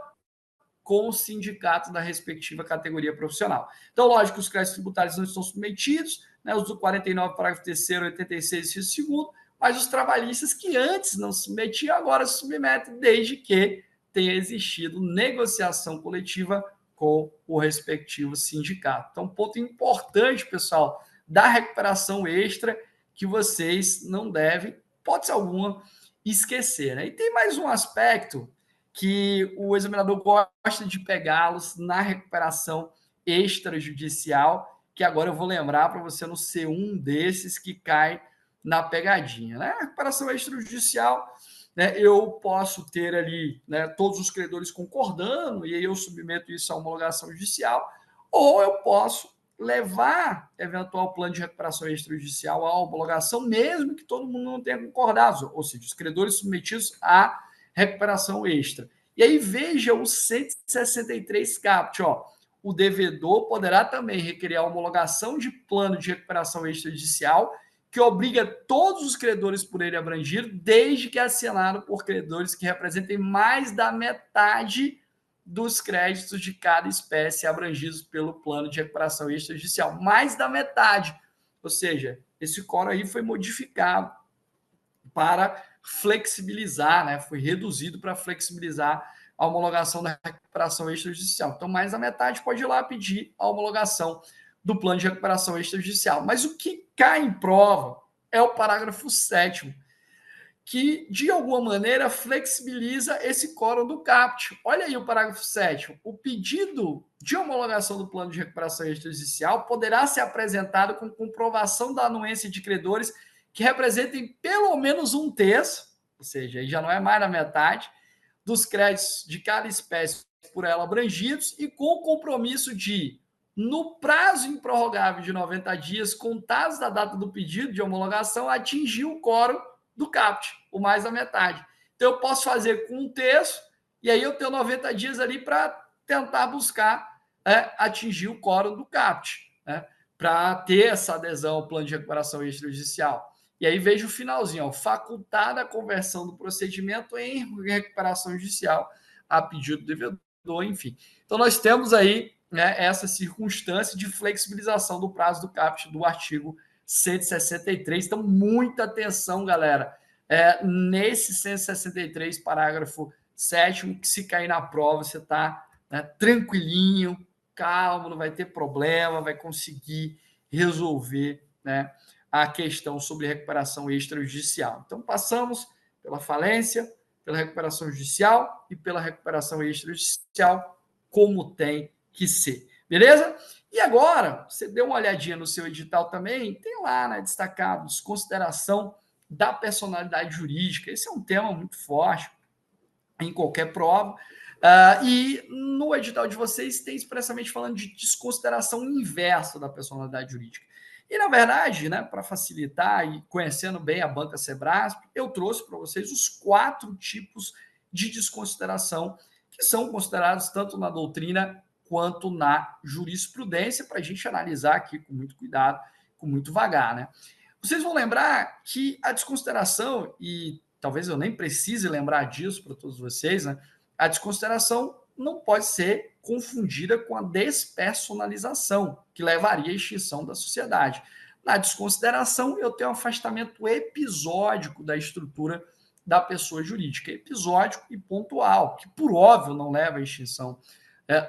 com o sindicato da respectiva categoria profissional. Então, lógico que os créditos tributários não estão submetidos, né, os do 49, parágrafo 3º, 86, inciso 2º, mas os trabalhistas que antes não se submetiam, agora se submetem, desde que tenha existido negociação coletiva com o respectivo sindicato. Então, ponto importante, pessoal, da recuperação extra que vocês não devem, hipótese alguma, esquecer. Né? E tem mais um aspecto que o examinador gosta de pegá-los na recuperação extrajudicial, que agora eu vou lembrar para você não ser um desses que cai na pegadinha. Né? A recuperação extrajudicial, né, eu posso ter ali, né, todos os credores concordando, e aí eu submeto isso à homologação judicial, ou eu posso levar eventual plano de recuperação extrajudicial à homologação, mesmo que todo mundo não tenha concordado, ou seja, os credores submetidos à recuperação extra. E aí veja o 163 caput, ó. O devedor poderá também requerer a homologação de plano de recuperação extrajudicial que obriga todos os credores por ele abrangidos, desde que assinado por credores que representem mais da metade dos créditos de cada espécie abrangidos pelo plano de recuperação extrajudicial. Mais da metade. Ou seja, esse quórum aí foi modificado para flexibilizar, né? Foi reduzido para flexibilizar a homologação da recuperação extrajudicial. Então, mais da metade pode ir lá pedir a homologação do plano de recuperação extrajudicial. Mas o que cai em prova é o parágrafo 7º, que, de alguma maneira, flexibiliza esse quórum do CAPT. Olha aí o parágrafo 7º. O pedido de homologação do plano de recuperação extrajudicial poderá ser apresentado com comprovação da anuência de credores que representem pelo menos um terço, ou seja, aí já não é mais da metade, dos créditos de cada espécie por ela abrangidos, e com o compromisso de, no prazo improrrogável de 90 dias, contados da data do pedido de homologação, atingir o quórum do CAPT, o mais da metade. Então, eu posso fazer com um terço, e aí eu tenho 90 dias ali para tentar buscar atingir o quórum do CAPT, né, para ter essa adesão ao plano de recuperação extrajudicial. E aí veja o finalzinho, ó, facultada a conversão do procedimento em recuperação judicial a pedido do devedor, enfim. Então, nós temos aí, né, essa circunstância de flexibilização do prazo do CAPT do artigo 163. Então, muita atenção, galera. Nesse 163, parágrafo 7º, que se cair na prova, você está, né, tranquilinho, calmo, não vai ter problema, vai conseguir resolver, né, a questão sobre recuperação extrajudicial. Então, passamos pela falência, pela recuperação judicial e pela recuperação extrajudicial, como tem que ser. Beleza? E agora, você deu uma olhadinha no seu edital também, tem lá, né, destacado, desconsideração da personalidade jurídica. Esse é um tema muito forte em qualquer prova. E no edital de vocês tem expressamente falando de desconsideração inversa da personalidade jurídica. E, na verdade, né, para facilitar e conhecendo bem a banca Sebrasp, eu trouxe para vocês os 4 tipos de desconsideração que são considerados tanto na doutrina quanto na jurisprudência, para a gente analisar aqui com muito cuidado, com muito vagar. Né? Vocês vão lembrar que a desconsideração, e talvez eu nem precise lembrar disso para todos vocês, né? A desconsideração não pode ser confundida com a despersonalização, que levaria à extinção da sociedade. Na desconsideração, eu tenho um afastamento episódico da estrutura da pessoa jurídica, episódico e pontual, que, por óbvio, não leva à extinção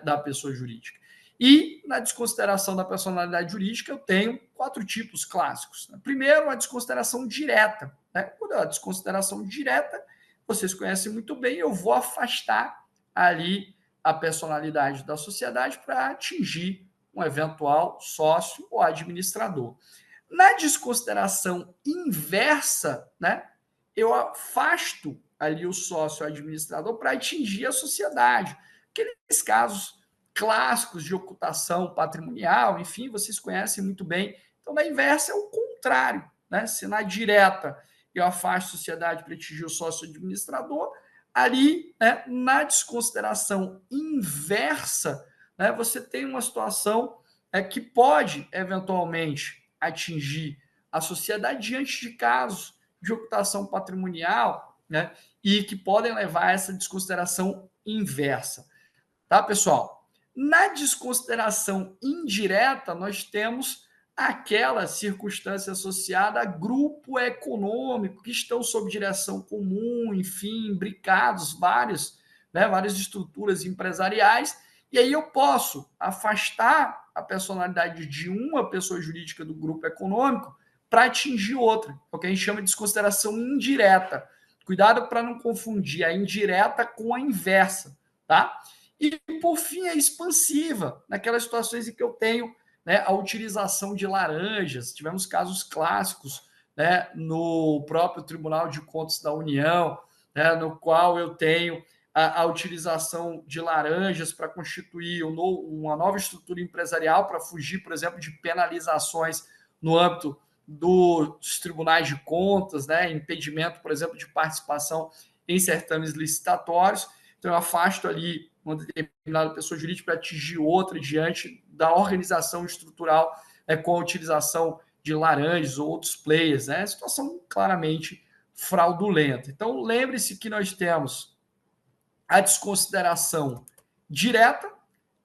da pessoa jurídica. E na desconsideração da personalidade jurídica, eu tenho 4 tipos clássicos. Primeiro, a desconsideração direta. Quando é a desconsideração direta, vocês conhecem muito bem, eu vou afastar ali a personalidade da sociedade para atingir um eventual sócio ou administrador. Na desconsideração inversa, eu afasto ali o sócio ou administrador para atingir a sociedade. Aqueles casos clássicos de ocultação patrimonial, enfim, vocês conhecem muito bem. Então, na inversa é o contrário. Se na direta eu afasto a sociedade para atingir o sócio administrador, ali, na desconsideração inversa, você tem uma situação que pode, eventualmente, atingir a sociedade diante de casos de ocultação patrimonial, e que podem levar a essa desconsideração inversa. Tá, pessoal? Na desconsideração indireta, nós temos aquela circunstância associada a grupo econômico que estão sob direção comum, enfim, imbricados, várias estruturas empresariais, e aí eu posso afastar a personalidade de uma pessoa jurídica do grupo econômico para atingir outra, é o que a gente chama de desconsideração indireta. Cuidado para não confundir a indireta com a inversa, tá? E, por fim, a expansiva, naquelas situações em que eu tenho a utilização de laranjas. Tivemos casos clássicos no próprio Tribunal de Contas da União, no qual eu tenho a utilização de laranjas para constituir uma nova estrutura empresarial para fugir, por exemplo, de penalizações no âmbito dos tribunais de contas, impedimento, por exemplo, de participação em certames licitatórios. Então, eu afasto ali uma determinada pessoa jurídica para atingir outra diante da organização estrutural com a utilização de laranjas ou outros players. Situação claramente fraudulenta. Então, lembre-se que nós temos a desconsideração direta,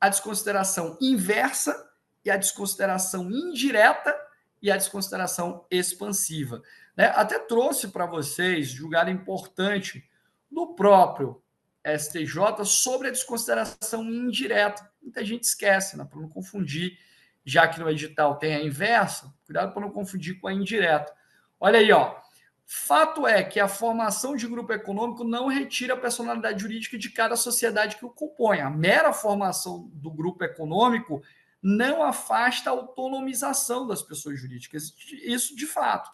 a desconsideração inversa e a desconsideração indireta e a desconsideração expansiva. Até trouxe para vocês, julgado importante, do próprio STJ sobre a desconsideração indireta. Muita gente esquece, para não confundir, já que no edital tem a inversa, cuidado para não confundir com a indireta. Olha aí, ó. Fato é que a formação de grupo econômico não retira a personalidade jurídica de cada sociedade que o compõe. A mera formação do grupo econômico não afasta a autonomização das pessoas jurídicas. Isso de fato.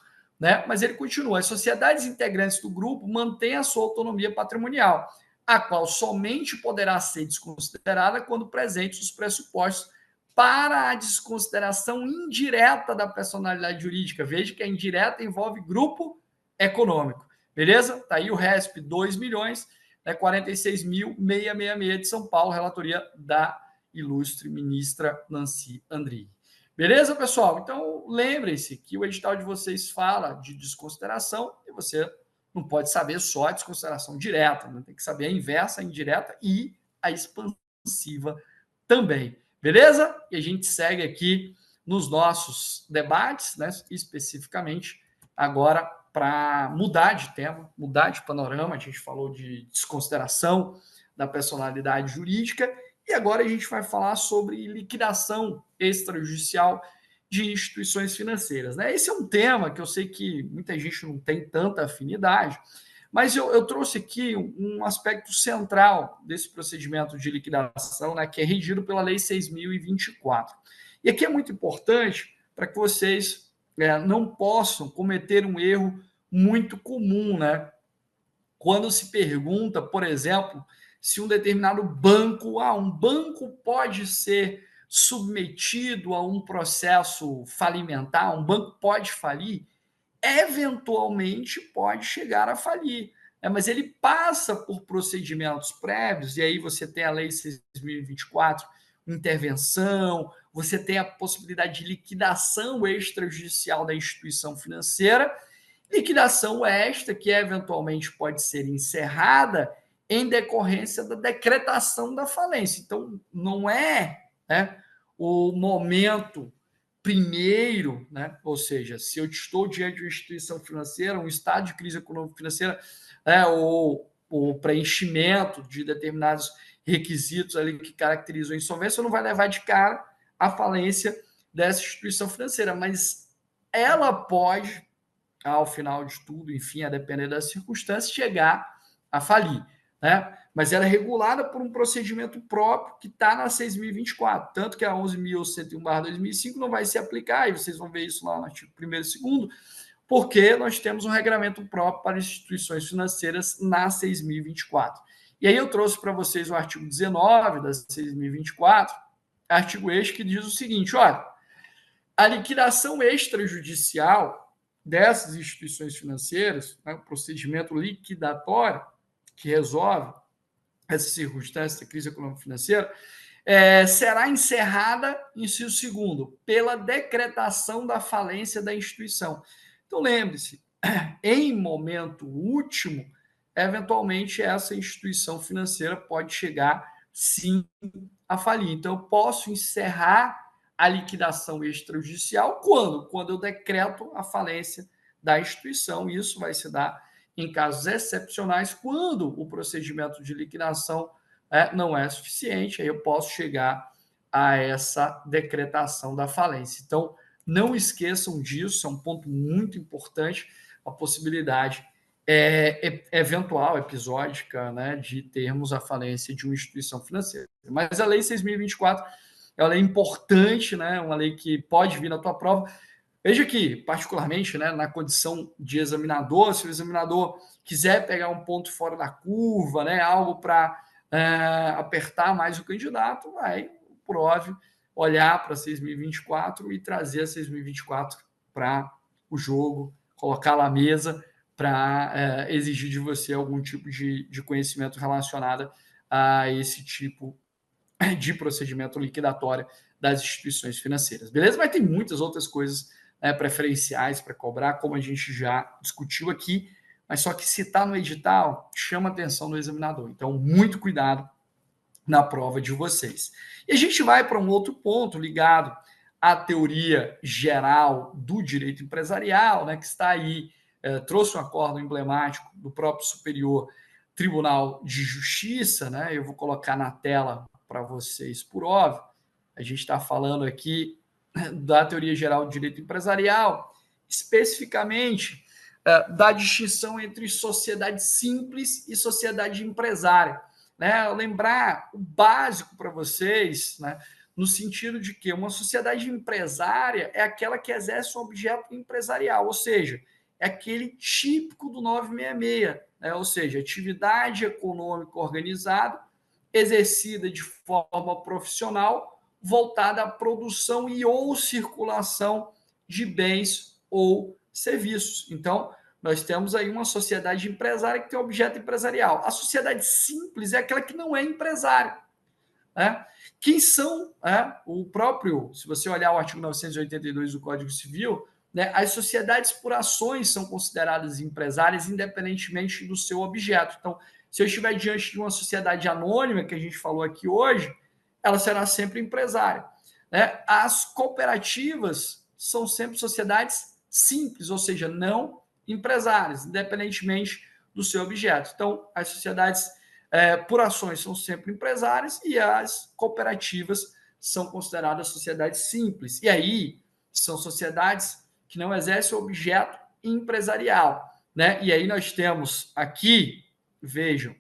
Mas ele continua. As sociedades integrantes do grupo mantêm a sua autonomia patrimonial, a qual somente poderá ser desconsiderada quando presentes os pressupostos para a desconsideração indireta da personalidade jurídica. Veja que a indireta envolve grupo econômico. Beleza? Está aí o RESP, 2 milhões, 46.666 de São Paulo, relatoria da ilustre ministra Nancy Andrighi. Beleza, pessoal? Então, lembrem-se que o edital de vocês fala de desconsideração e você não pode saber só a desconsideração direta, tem que saber a inversa, a indireta e a expansiva também. Beleza? E a gente segue aqui nos nossos debates, especificamente agora para mudar de tema, mudar de panorama. A gente falou de desconsideração da personalidade jurídica e agora a gente vai falar sobre liquidação extrajudicial de instituições financeiras. Esse é um tema que eu sei que muita gente não tem tanta afinidade, mas eu trouxe aqui um aspecto central desse procedimento de liquidação, que é regido pela Lei 6.024. E aqui é muito importante para que vocês não possam cometer um erro muito comum, quando se pergunta, por exemplo, se um determinado banco, um banco pode ser submetido a um processo falimentar, um banco pode falir, eventualmente pode chegar a falir, mas ele passa por procedimentos prévios, e aí você tem a Lei 6.024, intervenção, você tem a possibilidade de liquidação extrajudicial da instituição financeira, liquidação esta que eventualmente pode ser encerrada em decorrência da decretação da falência. Então, não é o momento primeiro, ou seja, se eu estou diante de uma instituição financeira, um estado de crise econômico-financeira, ou o preenchimento de determinados requisitos ali que caracterizam a insolvência, não vai levar de cara a falência dessa instituição financeira, mas ela pode, ao final de tudo, enfim, a depender das circunstâncias, chegar a falir, né? Mas ela é regulada por um procedimento próprio que está na 6.024, tanto que a 11.101/2005 não vai se aplicar, e vocês vão ver isso lá no artigo 1º e 2º, porque nós temos um regramento próprio para instituições financeiras na 6.024. E aí eu trouxe para vocês o artigo 19 da 6.024, artigo este que diz o seguinte, olha, a liquidação extrajudicial dessas instituições financeiras, né, o procedimento liquidatório que resolve essa circunstância da crise econômico-financeira, será encerrada, inciso segundo, pela decretação da falência da instituição. Então, lembre-se, em momento último, eventualmente essa instituição financeira pode chegar, sim, a falir. Então, eu posso encerrar a liquidação extrajudicial quando? Quando eu decreto a falência da instituição. Isso vai se dar em casos excepcionais, quando o procedimento de liquidação não é suficiente, aí eu posso chegar a essa decretação da falência. Então, não esqueçam disso, é um ponto muito importante, a possibilidade eventual, episódica, né, de termos a falência de uma instituição financeira. Mas a Lei 6.024 é uma lei importante, né, uma lei que pode vir na tua prova. Veja que, particularmente, né, na condição de examinador, se o examinador quiser pegar um ponto fora da curva, né, algo para apertar mais o candidato, vai, por óbvio, olhar para 6.024 e trazer a 6.024 para o jogo, colocá-la à mesa para exigir de você algum tipo de conhecimento relacionado a esse tipo de procedimento liquidatório das instituições financeiras. Beleza? Mas tem muitas outras coisas preferenciais para cobrar, como a gente já discutiu aqui, mas só que se está no edital, chama a atenção do examinador. Então, muito cuidado na prova de vocês. E a gente vai para um outro ponto ligado à teoria geral do direito empresarial, né, que está aí, trouxe um acordo emblemático do próprio Superior Tribunal de Justiça, né? Eu vou colocar na tela para vocês, por óbvio. A gente está falando aqui da teoria geral do direito empresarial, especificamente da distinção entre sociedade simples e sociedade empresária. Né? Lembrar o básico para vocês, né? No sentido de que uma sociedade empresária é aquela que exerce um objeto empresarial, ou seja, é aquele típico do 966, né? Ou seja, atividade econômica organizada, exercida de forma profissional, voltada à produção e ou circulação de bens ou serviços. Então, nós temos aí uma sociedade empresária que tem objeto empresarial. A sociedade simples é aquela que não é empresária. Né? Quem são o próprio, se você olhar o artigo 982 do Código Civil, né, as sociedades por ações são consideradas empresárias independentemente do seu objeto. Então, se eu estiver diante de uma sociedade anônima, que a gente falou aqui hoje, ela será sempre empresária. Né? As cooperativas são sempre sociedades simples, ou seja, não empresárias, independentemente do seu objeto. Então, as sociedades por ações são sempre empresárias e as cooperativas são consideradas sociedades simples. E aí, são sociedades que não exercem objeto empresarial. Né? E aí nós temos aqui, vejam,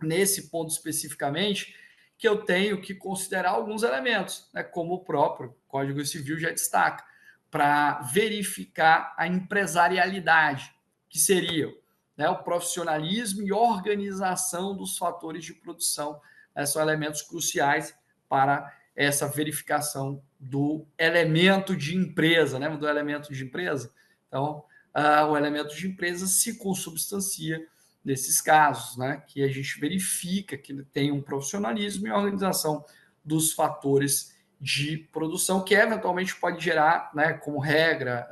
nesse ponto especificamente, que eu tenho que considerar alguns elementos, né, como o próprio Código Civil já destaca, para verificar a empresarialidade, que seria, né, o profissionalismo e organização dos fatores de produção. São elementos cruciais para essa verificação do elemento de empresa, né, do elemento de empresa. Então, o elemento de empresa se consubstancia nesses casos, né, que a gente verifica que tem um profissionalismo e organização dos fatores de produção, que eventualmente pode gerar, né, como regra,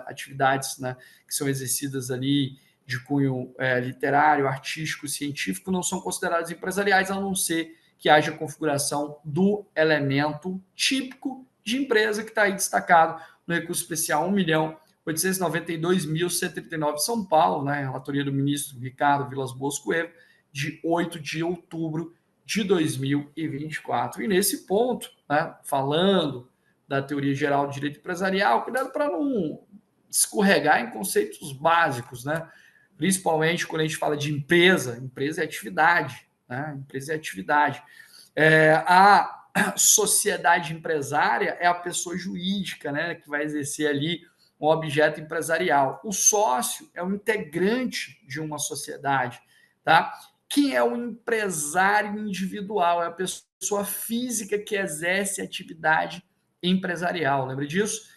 atividades, né, que são exercidas ali de cunho literário, artístico, científico, não são consideradas empresariais, a não ser que haja configuração do elemento típico de empresa que está aí destacado no recurso especial 1.892.139 de São Paulo, né, relatoria do ministro Ricardo Vilas Boas Coelho, de 8 de outubro de 2024. E nesse ponto, né, falando da teoria geral do direito empresarial, cuidado para não escorregar em conceitos básicos, né? Principalmente quando a gente fala de empresa, empresa é atividade, né? Empresa é atividade. A sociedade empresária é a pessoa jurídica, né, que vai exercer ali um objeto empresarial. O sócio é um integrante de uma sociedade, tá? Quem é o empresário individual? É a pessoa física que exerce atividade empresarial. Lembra disso?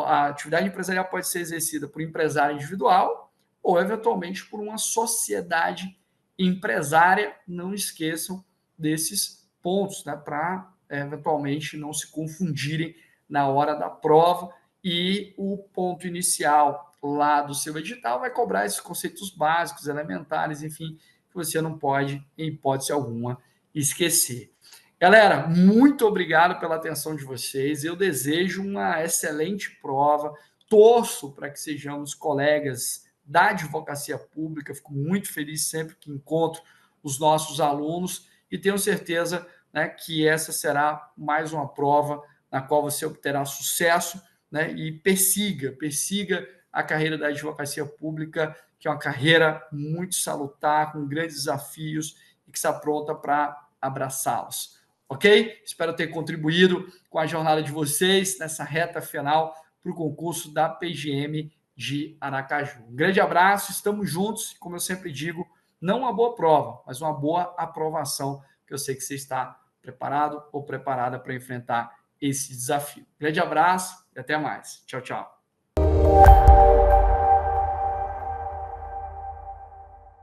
A atividade empresarial pode ser exercida por um empresário individual ou, eventualmente, por uma sociedade empresária. Não esqueçam desses pontos, né, para eventualmente não se confundirem na hora da prova. E o ponto inicial lá do seu edital vai cobrar esses conceitos básicos, elementares, enfim, que você não pode, em hipótese alguma, esquecer. Galera, muito obrigado pela atenção de vocês. Eu desejo uma excelente prova. Torço para que sejamos colegas da advocacia pública. Fico muito feliz sempre que encontro os nossos alunos e tenho certeza, né, que essa será mais uma prova na qual você obterá sucesso, né, e persiga a carreira da advocacia pública, que é uma carreira muito salutar, com grandes desafios e que está pronta para abraçá-los. Ok? Espero ter contribuído com a jornada de vocês nessa reta final para o concurso da PGM de Aracaju. Um grande abraço, estamos juntos, como eu sempre digo, não uma boa prova, mas uma boa aprovação, que eu sei que você está preparado ou preparada para enfrentar esse desafio. Grande abraço e até mais. Tchau, tchau.